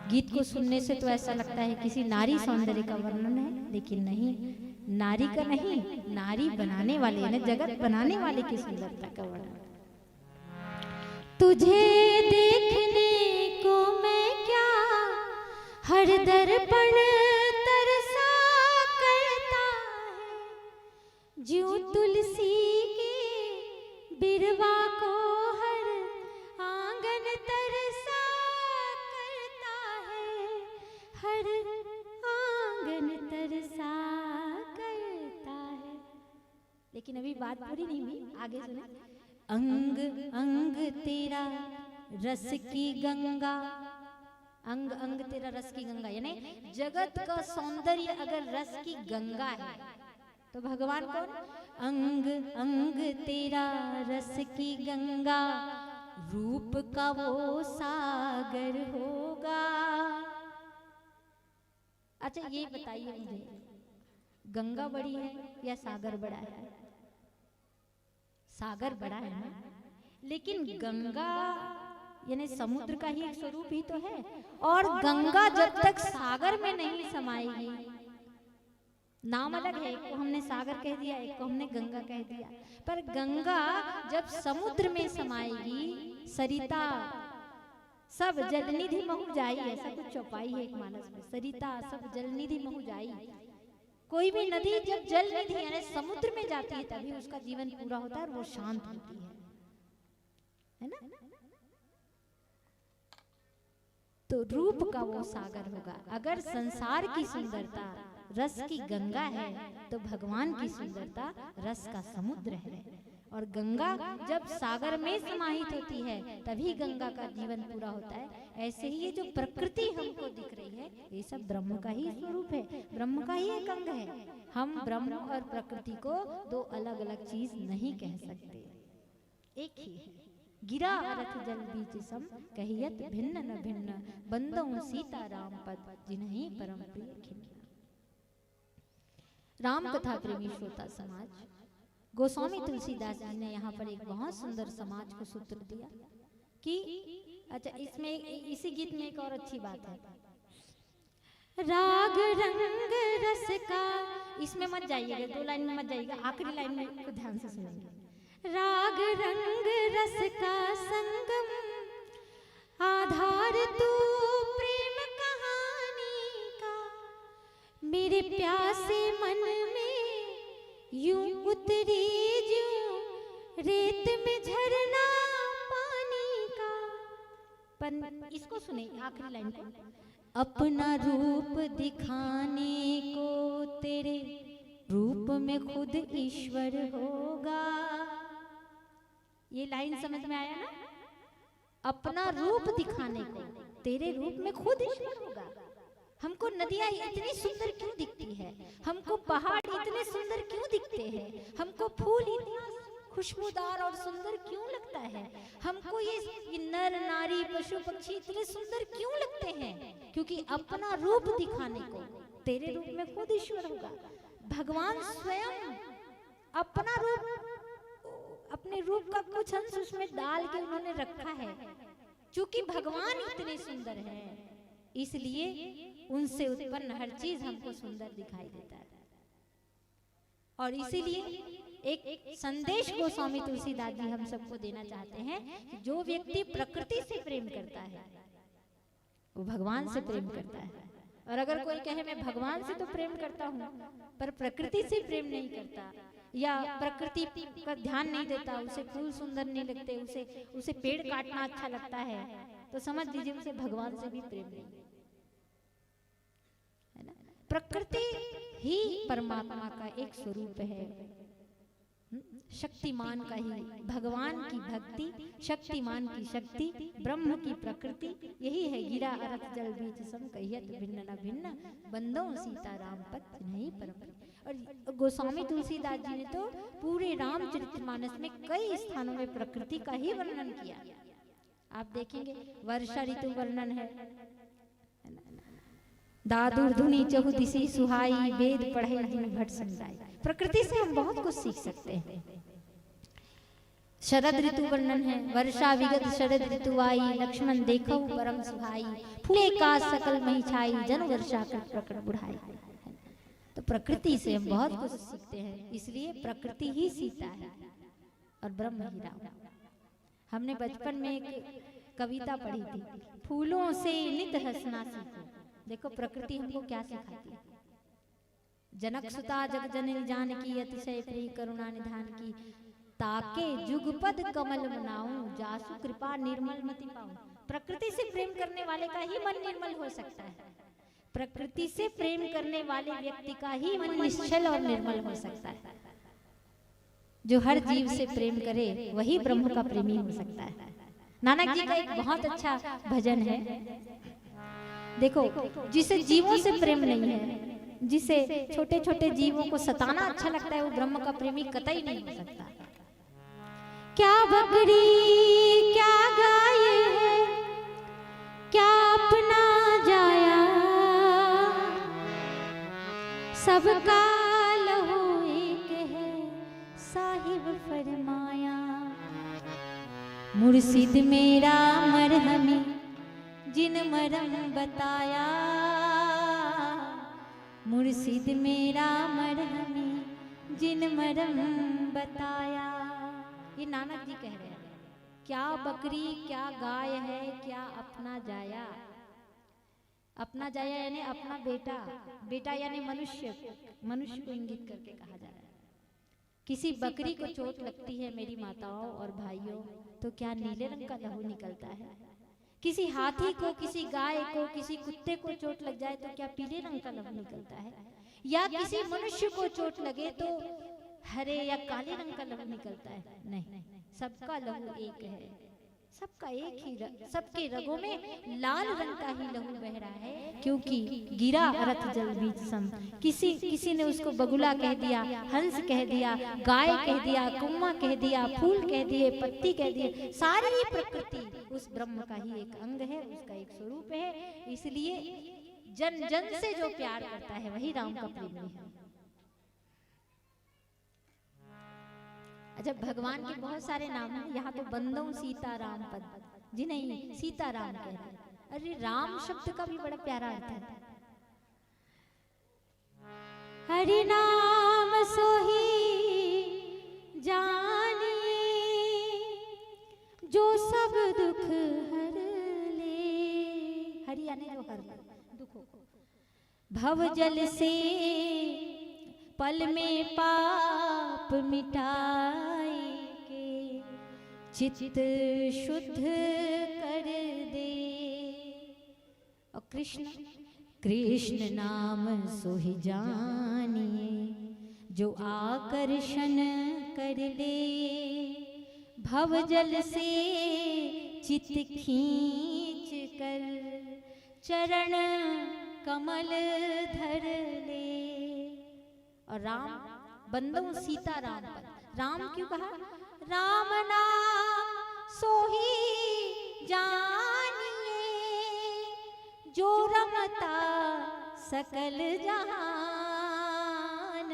गीत को सुनने से तो ऐसा लगता है किसी नारी सौंदर्य का वर्णन है, लेकिन नहीं, नारी का नहीं, नारी बनाने वाले यानी जगत बनाने वाले की सुंदरता का वर्णन। तुझे देखने को मैं क्या हर दर्पण तरसा करता है, ज्यों तुलसी के बिरवा को हर आंगन तरसा करता है, हर आंगन तरसा करता है। लेकिन अभी बात पूरी नहीं हुई, आगे सुने। अंग अंग तेरा रस की गंगा, अंग अंग तेरा रस की गंगा यानी जगत का सौंदर्य अगर रस की गंगा है तो भगवान कौन? अंग अंग तेरा रस की गंगा, रूप का वो सागर होगा। अच्छा ये बताइए मुझे, गंगा बड़ी है या सागर बड़ा है? सागर बड़ा है ना, लेकिन गंगा यानी समुद्र का ही एक स्वरूप ही तो है। और गंगा जब तक सागर में नहीं समाएगी, नाम अलग है, एक को हमने सागर कह दिया, एक को हमने गंगा कह दिया, पर गंगा जब समुद्र में समाएगी, सरिता सब जलनिधि महु जाई, ऐसा कुछ चौपाई है एक मानस में, सरिता सब जलनिधि महु जाई। कोई भी नदी जब जल निधि यानी समुद्र में जाती है तभी उसका जीवन पूरा होता है और वो शांत होती है ना। तो रूप का वो सागर होगा। अगर संसार की सुंदरता रस की गंगा है तो भगवान की सुंदरता रस का समुद्र है। और गंगा जब सागर में समाहित होती है तभी गंगा का जीवन पूरा होता है। ऐसे ही ये जो प्रकृति हमको दिख रही है ये सब ब्रह्म का ही स्वरूप है, ब्रह्म का ही एक अंग है। हम ब्रह्म और प्रकृति को दो अलग अलग चीज नहीं कह सकते, एक ही है। गिरा अरथ जल बीच सम, कहियत भिन्न न भिन्न, बंदों सीता राम पद जिन्हीं परम प्रिय खिन्न। राम कथा प्रेमी श्रोता समाज, गोस्वामी तुलसीदास जी ने यहाँ पर एक बहुत सुंदर समाज को सूत्र दिया कि अच्छा इसमें इसी गीत में एक और अच्छी बात है, राग रंग रस का, इसमें मत जाइएगा, दो लाइन में मत जाइएगा, आखिरी लाइन में को ध्यान से सुनेंगे। राग रंग रस का संगम आधार तू प्रेम कहानी का, मेरे प्यासे मन में यूं उतरी जो रेत में झरना पानी का। पर इसको सुने आखिरी लाइन को, अपना रूप दिखाने को तेरे रूप में खुद ईश्वर होगा। ये लाइन समझ में आया ना? अपना रूप दिखाने को तेरे रूप में खुद ईश्वर होगा। हमको नदियाँ इतनी सुंदर क्यों दिखती है, हमको पहाड़ इतने सुंदर क्यों दिखते हैं, हमको फूल इतना खुशबूदार और सुंदर क्यों लगता है, हमको ये नर नारी पशु पक्षी इतने सुंदर क्यों लगते हैं? क्योंकि अपना रूप दिखाने को तेरे रूप में खुद ईश्वर होगा। भगवान स्वयं अपना रूप, अपने रूप का कुछ अंश उसमें डाल के उन्होंने रखा है। क्योंकि भगवान इतने सुंदर हैं इसलिए उनसे उत्पन्न हर चीज हमको सुंदर दिखाई देता है। और इसीलिए एक संदेश गोस्वामी तुलसीदास जी हम सबको देना चाहते हैं कि जो व्यक्ति प्रकृति से प्रेम करता है वो भगवान से प्रेम करता है, और अगर कोई कहे मैं भगवान से तो प्रेम करता हूँ पर प्रकृति से प्रेम नहीं करता, या प्रकृति का ध्यान नहीं देता, उसे फूल सुंदर नहीं लगते, उसे पेड़ काटना अच्छा लगता है, तो समझ लीजिए उसे भगवान से भी प्रेम नहीं है ना। प्रकृति ही परमात्मा का एक स्वरूप है, शक्तिमान का ही, भगवान की भक्ति, शक्तिमान की शक्ति, ब्रह्म की प्रकृति, यही है गिरा अरथ जल बीज सम कहियत भिन्न न भिन्न, बंदों सीता राम पथ नहीं परम। और गोस्वामी तुलसीदास जी ने तो पूरे रामचरितमानस में कई स्थानों में प्रकृति का ही वर्णन किया। आप देखेंगे वर्षा ऋतु वर्णन है, दादुर धुनी चहु दिशि सुहाई, वेद पढ़े जिन भट समझाई। प्रकृति से हम बहुत कुछ सीख सकते हैं। शरद ऋतु वर्णन है, वर्षा विगत शरद ऋतु आई, लक्ष्मण देखो परम सुहाई, फूले का सकल मही छाई, जन वर्षा कर प्रकट बुढ़ाई। तो प्रकृति से हम बहुत कुछ सीखते हैं, इसलिए प्रकृति ही सीता है और ब्रह्म ही राम। हमने बचपन में एक कविता पढ़ी थी, फूलों से नित हंसना सीखो। देखो प्रकृति हमको क्या सिखाती है। जनक सुता जग जननी जानकी, अतिशय प्रिय करुणा निधान की, ताके जुगपद कमल मनाऊं, जासु कृपा निर्मल मति पाऊं। प्रकृति से प्रेम करने वाले का ही मन निर्मल हो सकता है, प्रकृति से प्रेम करने वाले व्यक्ति का ही मन निश्चल और निर्मल हो सकता है। जो हर जीव से प्रेम करे वही ब्रह्म का प्रेमी हो सकता है। नानक जी का एक बहुत अच्छा भजन है, देखो जिसे जीवों से प्रेम नहीं है, जिसे छोटे छोटे जीवों को सताना अच्छा लगता है, वो ब्रह्म का प्रेमी कतई नहीं हो सकता। क्या बकरी क्या गाय है, क्या अपना जाया, सबका लहू एक है साहिब फरमाया। मुर्शिद मेरा मरहमी जिन मरम बताया, मुर्शिद मेरा मरहमी जिन मरम बताया। ये नानक जी कह रहे हैं, क्या बकरी क्या गाय है, क्या अपना जाया। अपना जाया यानी अपना बेटा, बेटा यानी मनुष्य, मनुष्य को इंगित करके कहा जा रहा है। किसी बकरी को चोट लगती है मेरी माताओं और भाइयों, तो क्या नीले रंग का लहू निकलता है। किसी हाथी को, किसी गाय को, किसी कुत्ते को चोट लग जाए तो क्या पीले रंग का लहू निकलता है। या किसी मनुष्य को चोट लगे तो हरे या काले रंग का लहू निकलता है। नहीं, सबका लहू एक है, सबका एक ही, सबके रगों में लाल रंग का ही लहू बह रहा है, क्योंकि गिरा अरथ जल बीज सम। किसी ने उसको बगुला कह दिया, हंस कह दिया, गाय कह दिया, कुम्मा कह दिया, फूल कह दिए, पत्ती कह दिए, सारी प्रकृति उस ब्रह्म का ही एक अंग है, उसका एक स्वरूप है। इसलिए जन जन से जो प्यार करता है वही राम का प्रेमी है। अच्छा, भगवान के बहुत सारे नाम हैं, यहाँ तो बंदों सीता राम पद जी नहीं, सीता राम कह रहे हैं। अरे राम शब्द का भी बड़ा प्यारा अर्थ है। हरि नाम सोही जानिए, जो सब दुख हर ले। हरि यानी जो हर दुखों को, भव जल से पल में पाप मिटाई के, चित्त शुद्ध कर दे। और कृष्ण नाम सोहि जानिए, जो आकर्षण कर ले। भव जल से चित्त खींच कर, चरण कमल धर ले। और राम बंदों सीता राम पर, राम क्यों कहा। राम नाम सोही जानिए, जो रमता सकल जहान।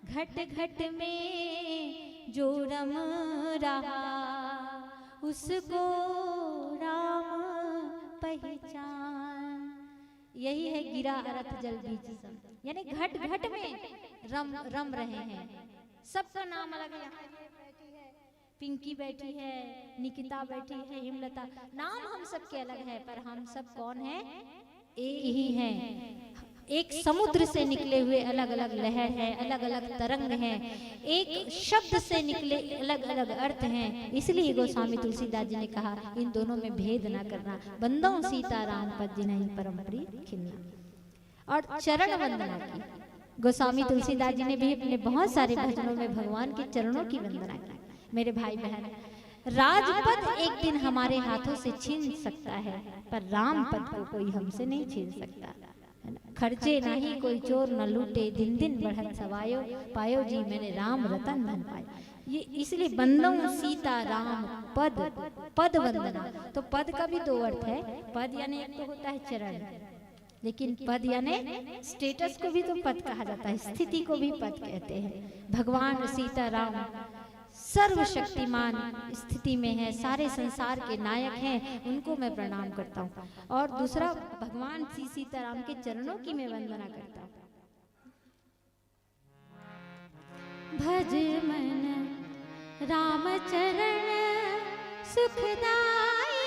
घट घट में जो रम रहा, उसको राम पहचान। यही है गिरा अरथ जल बीज सम, यानी घट घट में रम रहे हैं। सबका नाम अलग है, पिंकी बैठी है, निकिता बैठी है, हिमलता, नाम हम सबके अलग है, पर हम सब कौन हैं। एक ही हैं, एक समुद्र से निकले हुए अलग अलग लहर है, अलग अलग तरंग हैं, एक शब्द से निकले अलग अलग अर्थ हैं। इसलिए गोस्वामी तुलसीदास जी ने कहा इन दोनों में भेद ना करना, बंदों सीताराम पद जिन्हीं परम प्रिय खिलना। और चरण वंदना की गोस्वामी तुलसीदास जी ने भी अपने बहुत सारे भजनों में भगवान के चरणों की वंदना की। मेरे भाई बहन, राजपद एक दिन हमारे हाथों से छीन सकता है, पर राम पद को कोई हमसे नहीं छीन सकता। खर्चे नहीं कोई चोर न लूटे, दिन दिन बढ़त सवायो, पायो जी मैंने राम रतन धन पायो। ये इसलिए बंदों सीता राम पद, पद वंदना। तो पद का भी दो अर्थ है। पद यानी एक तो होता है चरण, लेकिन पद यानी स्टेटस को भी तो पद कहा जाता है, स्थिति को भी पद कहते हैं। भगवान सीता राम सर्वशक्तिमान स्थिति में है, सारे संसार के नायक हैं, उनको मैं प्रणाम करता हूँ। और दूसरा, भगवान श्री सीताराम के चरणों की मैं वंदना करता हूँ। भज मन राम चरण सुखदाई,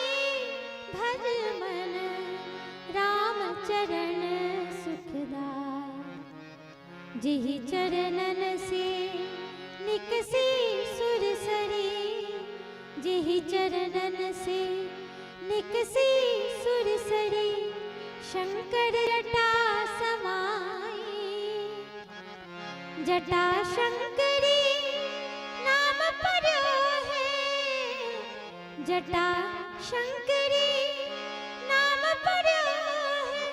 भज मन राम चरण सुखदाई, जिहि चरणन से निकसी सुरसरी, जिहि चरणन से निकसी सुरसरी, शंकर जटा समाई, जटा शंकरी नाम पर्यो है, जटा शंकरी नाम पर्यो है,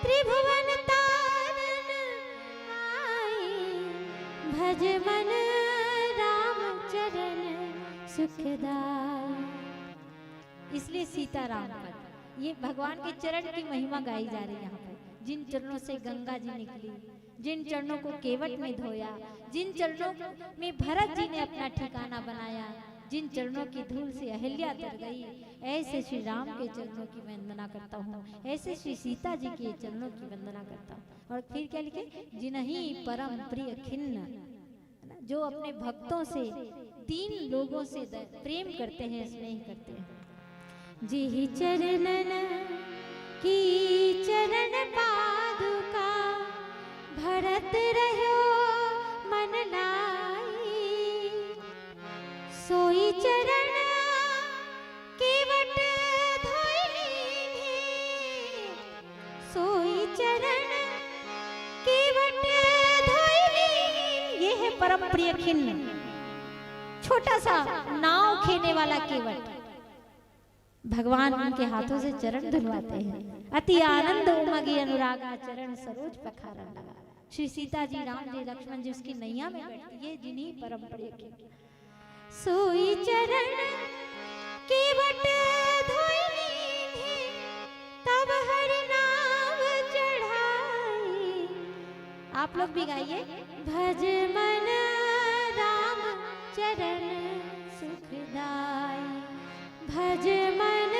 त्रिभुवन तारन आई, भज मन सुखदाई। इसलिए सीताराम पद, ये भगवान के चरण की महिमा गाई जा रही है यहाँ पर। जिन चरणों से गंगा जी निकली, जिन चरणों को केवट ने धोया, जिन चरणों में भरत जी ने अपना ठिकाना बनाया, जिन चरणों की धूल से अहिल्या तर गई, ऐसे श्री राम के चरणों की वंदना करता हूँ, ऐसे श्री सीता जी के चरणों की वंदना करता हूँ। और फिर क्या लिखे, जिन्हीं परम प्रिय खिन्न, जो अपने भक्तों से, तीन लोगों से प्रेम करते हैं, स्नेह करते हैं। जिहि चरणन की चरण पादुका, भरत रहो मन लाई, सोई चरण केवट धोई लीन्हे, सोई चरण केवट धोई लीन्हे। ये है परम प्रिय खिन्न, छोटा सा नाव खेने वाला केवट, भगवान उनके हाथों से चरण धुलवाते हैं। अति आनंद उमगी अनुरागा, चरण सरोज पखारन लगा। श्री सीता जी, राम जी, लक्ष्मण जी उसकी नैया में बैठती है, जिन्हीं परम प्रिय के सोई चरण केवट धोई लीन्हे, तब हरि नाम चढ़ाई। आप लोग भी गाइए, भज मन राम चरण सुखदाई, भज मन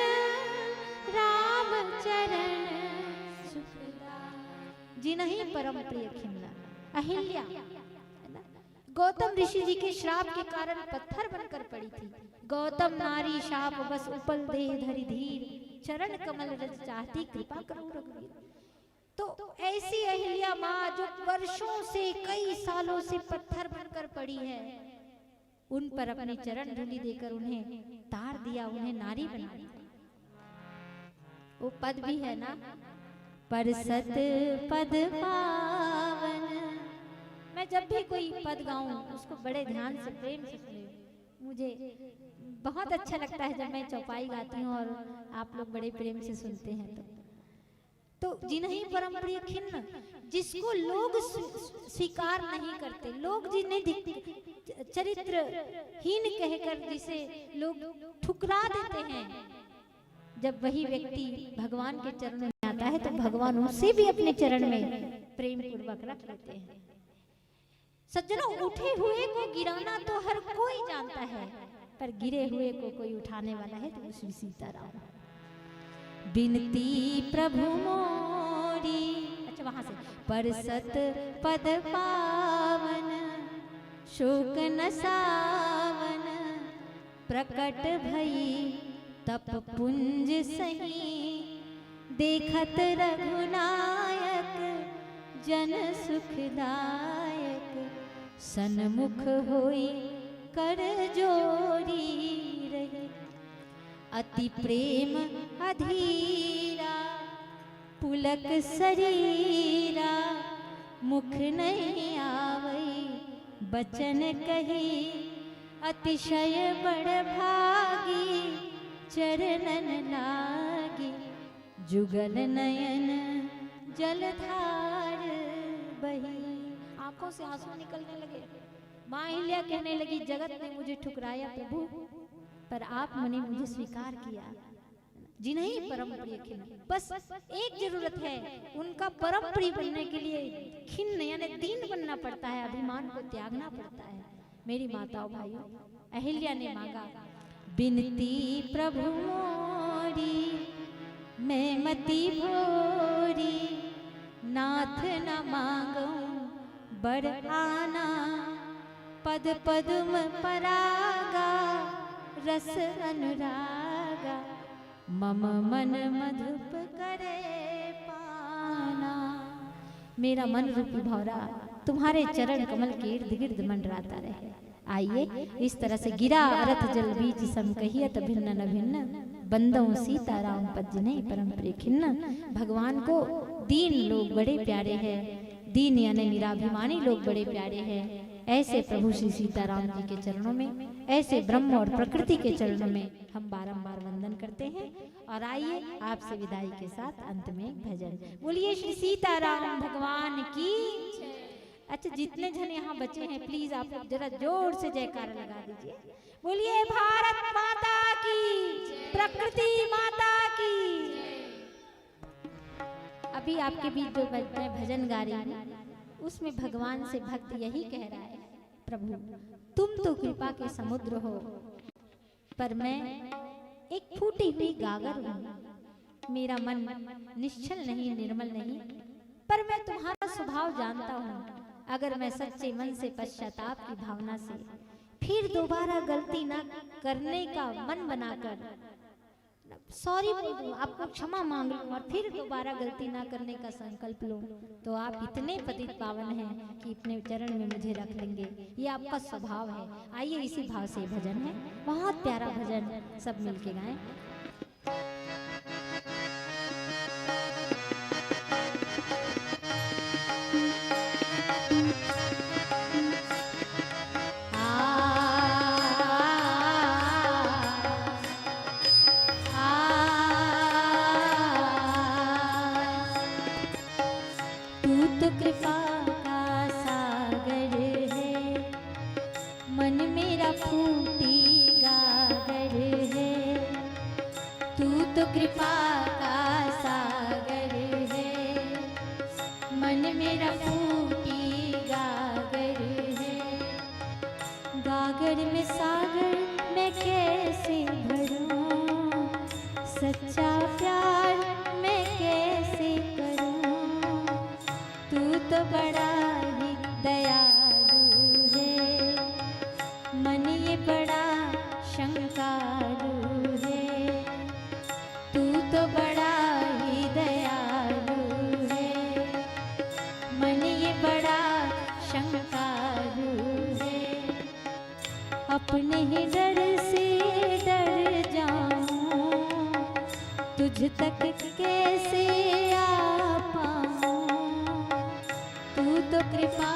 राम चरण सुखदाई। जिन्हीं परम प्रिय खिन्ना। अहिल्या गौतम ऋषि जी के श्राप के कारण पत्थर बनकर पड़ी थी। गौतम नारी शाप बस उपल देह धरि धीर, चरण कमल रज चाहती कृपा करो रघुवीर। तो ऐसी अहिल्या माँ जो वर्षों से, कई सालों से पत्थर बनकर पड़ी है, उन पर अपनी चरण धूलि देकर उन्हें तार दिया, उन्हें नारी बना दिया। वो पद भी है ना, परसत पद पावन। मैं जब भी कोई पद गाऊं उसको बड़े ध्यान से, प्रेम से सुने। मुझे बहुत अच्छा लगता है जब मैं चौपाई गाती हूँ और आप लोग बड़े प्रेम से सुनते हैं। तो जिन्हीं परम प्रिय खिन्न, जिसको लोग स्वीकार नहीं करते, लोग जिन्हें चरित्रहीन कहकर जिसे लोग ठुकरा देते हैं, जब वही व्यक्ति भगवान के चरणों में आता है तो भगवान उसे भी अपने चरण में प्रेम पूर्वक रख लेते हैं। सज्जनों, उठे हुए को गिराना तो हर कोई जानता है, पर गिरे हुए को कोई उठाने वाला है तो श्री सीताराम। बिनती प्रभु मोरी, अच्छा वहां से, परसत पद पावन, शोक न सावन, प्रकट भई तप पुंज सही, देखत रघुनायक जन सुखदायक, सन्मुख होई कर जोरी रही। अति प्रेम अधीरा पुलक शरीरा, मुख नहीं आवई बचन कही। अतिशय बड़ भागी चरणन लागी, जुगल नयन जलधार बही। आंखों से आंसू निकलने लगे। माँ अहिल्या कहने लगी, जगत ने मुझे ठुकराया प्रभु, पर आपने मुझे स्वीकार किया। जिन्हें परम प्रिय खिन्न, बस एक जरूरत है, उनका परम प्रिय बनने के लिए खिन्न यानी दीन बनना पड़ता है, अभिमान को त्यागना पड़ता है। मेरी माताओं भाइयों, अहिल्या ने मांगा, बिनती प्रभु मोरी मैं मति भोरी, नाथ न मांगूं बड़ आना। पद पद्म परागा रस अनुरागा, मम मन मधुप करे पाना। मेरा मन रूपी भौरा तुम्हारे चरण कमल के इर्द गिर्द मंडराता रहे। आइए इस तरह से गिरा अरथ जल बीच सम कहियत भिन्न न भिन्न, बंदों सीताराम पद जिन्हें परम प्रिय खिन्न। भगवान को दीन लोग बड़े प्यारे हैं, दीन यानी निराभिमानी लोग बड़े प्यारे हैं। ऐसे प्रभु श्री सीताराम जी के चरणों में, ऐसे ब्रह्म और प्रकृति के चरणों में हम बारंबार वंदन करते हैं। और आइए आपसे विदाई के साथ अंत में एक भजन। बोलिए श्री सीताराम भगवान की। अच्छा, जितने जन यहाँ बचे हैं प्लीज आप जरा जोर से जयकारा लगा दीजिए। बोलिए भारत माता की, प्रकृति माता की। अभी आपके बीच जो मैं भजन गा रही हूँ, उसमें भगवान से भक्त यही कह रहा है, प्रभु तुम तो कृपा के समुद्र हो, पर मैं एक फूटी हुई गागर हूँ। मेरा मन निश्चल नहीं, निर्मल नहीं, पर मैं तुम्हारा स्वभाव जानता हूँ। अगर मैं सच्चे मन से, पश्चाताप की भावना से फिर दोबारा गलती ना करने का मन बनाकर सॉरी बोल दूं, आपको क्षमा मांग लूं और फिर दोबारा गलती ना करने का संकल्प लूं, तो आप इतने पतित पावन हैं कि अपने चरण में मुझे रख लेंगे। ये आपका स्वभाव है। आइए इसी भाव से भजन है, बहुत प्यारा भजन, सब मिलके गाएं। कृपा का सागर है, मन मेरा फूटी गागर है। गागर में सागर मैं कैसे भरूं, सच्चा प्यार मैं कैसे करूं। तू तो बड़ा ही दयालु है, मन ये बड़ा शंकालु है। तू तो बड़ा ही दयालु है, मन ये बड़ा शंकालु है। अपने ही डर से डर जाऊं, तुझ तक कैसे आ पाऊं। तू तो कृपा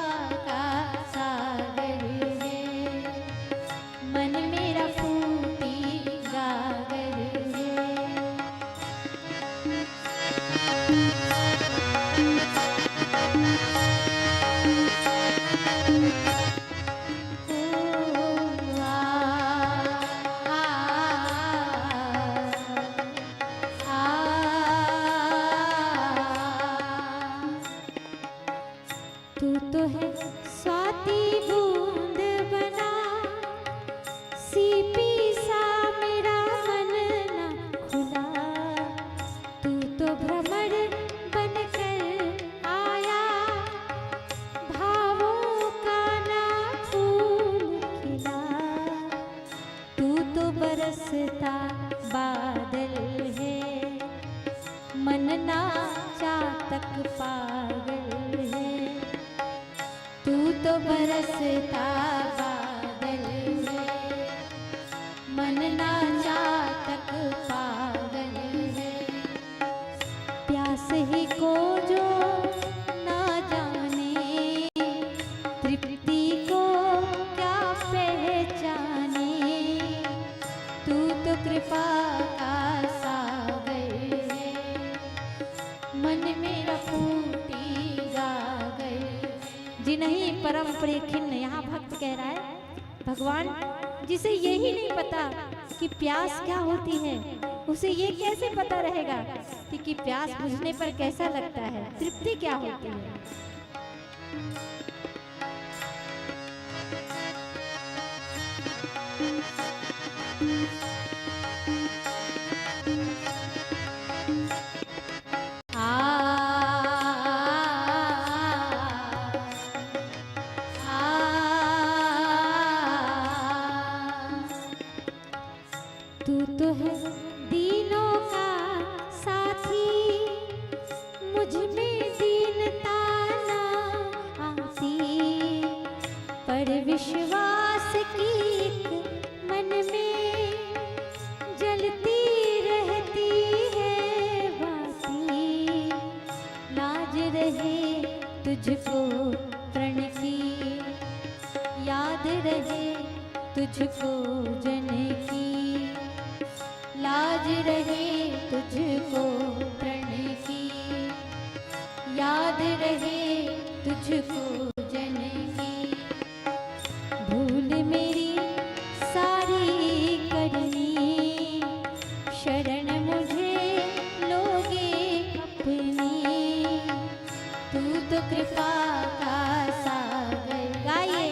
का सागर है, मन मेरा फूटी गागर है। तू तो है स्वाति बूंद बना, सीपी सा मेरा मन ना खुला। तू तो भ्रमर बनकर आया, भावों का ना फूल खिला। तू तो बरसता बादल है, मन नाचा तक पागल है, तू तो बरसता बादल है। मन नाचा तक पागल है, प्यास ही को जो ना जाने, तृप्ति को क्या पहचाने। तू तो कृपा का सागर है, मन मेरा फूटी गागर। जी नहीं परम प्रिय खिन्न, यहाँ भक्त कह रहा है भगवान जिसे यही नहीं पता कि प्यास क्या होती है, उसे ये कैसे पता रहेगा कि प्यास बुझने पर कैसा लगता है, तृप्ति क्या होती है। तू तो है दीनों का साथी, मुझ में दीनता ना आती, पर विश्वास की एक मन में जलती रहती है बाती। लाज रहे तुझको प्रण की, याद रहे तुझको जन की। लाज रहे तुझको प्रण की, याद रहे तुझको जन की। भूल मेरी सारी करनी, शरण मुझे लोगे अपनी। तू तो कृपा का सागर, गाइए।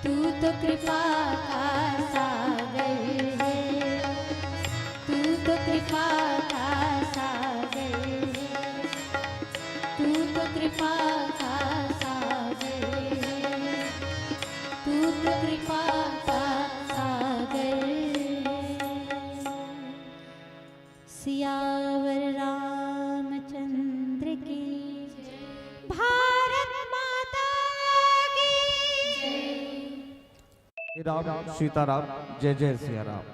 तू तो कृपा का सागर है, कृपा का सागर है, तू तो कृपा का सागर है, तू तो कृपा का सागर है। सियावर रामचंद्र की, भारत माता की जय। राम सीताराम, जय जय सिया राम।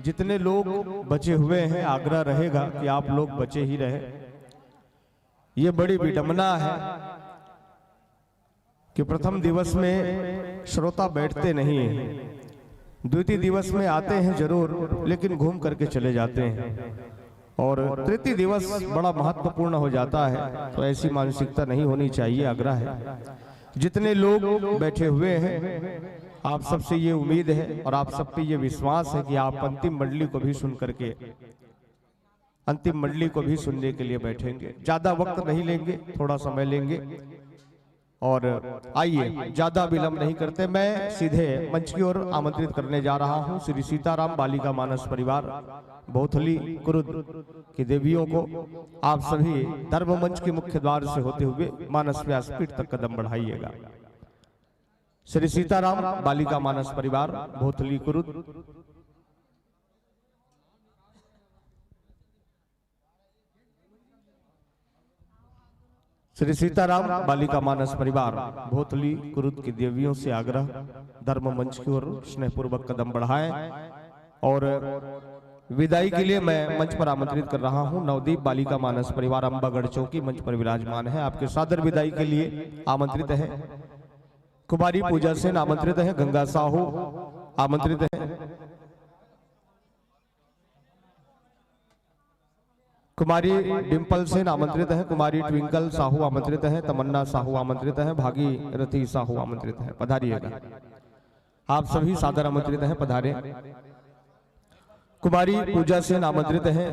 जितने लोग बचे हुए हैं, आग्रह रहेगा कि आप लोग बचे ही रहे। ये बड़ी विडंबना है कि प्रथम दिवस में श्रोता बैठते नहीं हैं, द्वितीय दिवस में आते हैं जरूर, लेकिन घूम करके चले जाते हैं, और तृतीय दिवस बड़ा महत्वपूर्ण हो जाता है। तो ऐसी मानसिकता नहीं होनी चाहिए, आग्रह है। जितने लोग बैठे हुए हैं, आप सबसे ये उम्मीद है और आप सब पे ये विश्वास है कि आप अंतिम मंडली को भी सुन करके, अंतिम मंडली को भी सुनने के लिए बैठेंगे। ज्यादा वक्त नहीं लेंगे, थोड़ा समय लेंगे। और आइए, ज्यादा विलंब नहीं करते, मैं सीधे मंच की ओर आमंत्रित करने जा रहा हूं श्री सीताराम बालिका मानस परिवार भोथली कुरुद की देवियों को। आप सभी धर्म मंच के मुख्य द्वार से होते हुए मानस व्यासपीठ तक कदम बढ़ाइएगा। श्री सीताराम बालिका मानस परिवार भोथली कुरुद। श्री सीताराम बालिका मानस परिवार भोथली कुरुद की देवियों से आग्रह, धर्म मंच की ओर स्नेहपूर्वक कदम बढ़ाएं। और विदाई के लिए मैं मंच पर आमंत्रित कर रहा हूं नवदीप बालिका मानस परिवार अंबागढ़ चौकी मंच पर विराजमान है। आपके सादर विदाई के लिए आमंत्रित है कुमारी पूजा सेन, आमंत्रित है गंगा साहू, आमंत्रित है कुमारी डिम्पल सेन, आमंत्रित है कुमारी ट्विंकल साहू, आमंत्रित है तमन्ना साहू, आमंत्रित है भागीरथी साहू, आमंत्रित है। पधारिएगा, आप सभी सादर आमंत्रित हैं, पधारे। कुमारी पूजा सेन आमंत्रित है,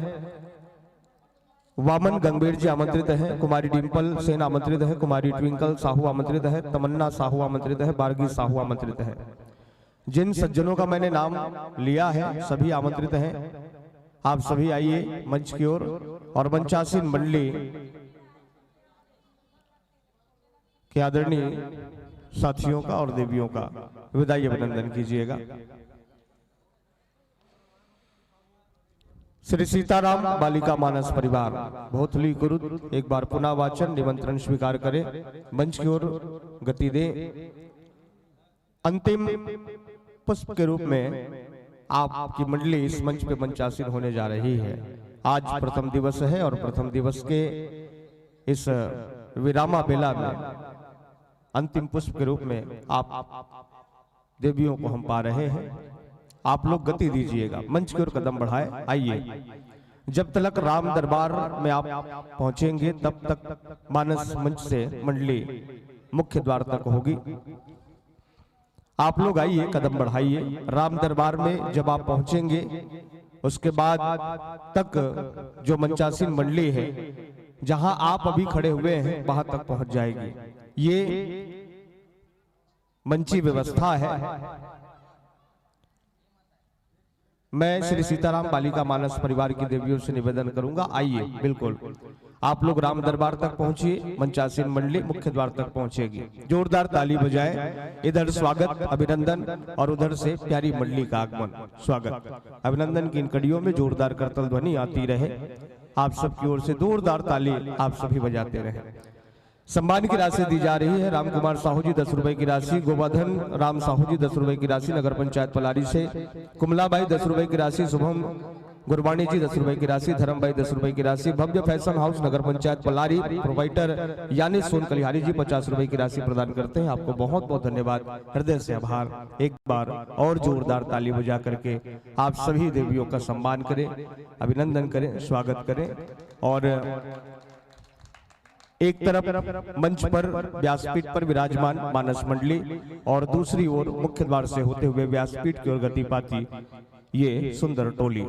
वामन गंगबीर जी आमंत्रित है, कुमारी डिम्पल सेन आमंत्रित है, कुमारी ट्विंकल साहू आमंत्रित है, तमन्ना साहू आमंत्रित है, बारगी साहू आमंत्रित है। जिन सज्जनों का मैंने नाम लिया है सभी आमंत्रित हैं। आप सभी आइए मंच की ओर और मंचासीन मंडली के आदरणीय साथियों का और देवियों का विदाई अभिनंदन कीजिएगा। श्री सीताराम बालिका मानस परिवार भोथली कुरुद एक बार पुनः वाचन निमंत्रण स्वीकार करें, मंच की ओर गति दे। अंतिम पुष्प के रूप में आपकी मंडली इस मंच पे मंचासीन होने जा रही है। आज प्रथम दिवस है और प्रथम दिवस के इस विरामा बेला में अंतिम पुष्प के रूप में आप देवियों को हम पा रहे हैं। आप लोग गति दीजिएगा, मंच की ओर कदम बढ़ाए। आइए, जब तक राम दरबार में आप पहुंचेंगे तब तक मानस मंच से मंडली मुख्य द्वार तक होगी। आप लोग आइए, कदम बढ़ाइए। राम दरबार में जब आप पहुंचेंगे उसके बाद तक जो मंचासीन मंडली है जहां आप अभी खड़े हुए हैं वहां तक पहुंच जाएगी। ये मंची व्यवस्था है। मैं श्री सीताराम बालिका मानस परिवार की देवियों से निवेदन करूंगा, आइए बिल्कुल आप लोग राम दरबार तक पहुंचिए। मंचासीन मंडली मुख्य द्वार तक पहुंचेगी। जोरदार ताली बजाए। इधर स्वागत अभिनंदन और उधर से प्यारी मंडली का आगमन स्वागत अभिनंदन की इन कड़ियों में जोरदार करतल ध्वनि आती रहे। आप सबकी ओर से जोरदार ताली आप सभी बजाते रहे। सम्मान की राशि दी जा रही है। राम कुमार साहू जी 10 रुपए की राशि, गोवर्धन राम साहू जी 10 रुपए की राशि नगर पंचायत पलारी से, कुमलाबाई 10 रुपए की राशि, शुभम गुरबाणी जी 10 रुपए की राशि, धर्म भाई 10 रुपए की राशि, भव्य फैशन हाउस नगर पंचायत पलारी प्रोवाइडर यानी सोन कलिहारी जी 50 रुपए की राशि प्रदान करते हैं। आपको बहुत बहुत धन्यवाद, हृदय से आभार। एक बार और जोरदार ताली बजा करके आप सभी देवियों का सम्मान करें, अभिनंदन करें, स्वागत करें। और एक तरफ मंच पर व्यासपीठ पर विराजमान मानस मंडली और दूसरी ओर मुख्य द्वार से होते हुए व्यासपीठ की ओर गति पाती ये सुंदर टोली।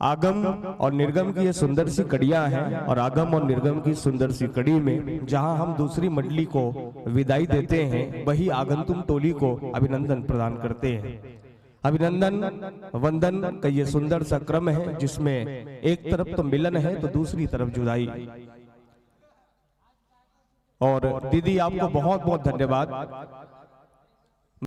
आगम और निर्गम की ये सुंदर सी कड़ियां हैं और आगम और निर्गम की सुंदर सी कड़ी में जहां हम दूसरी मंडली को विदाई देते हैं वही आगंतुक टोली को अभिनंदन प्रदान करते हैं। अभिनंदन वंदन का ये सुंदर सा क्रम है जिसमें एक तरफ तो मिलन है तो दूसरी तरफ जुदाई। और दीदी आपको बहुत बहुत धन्यवाद।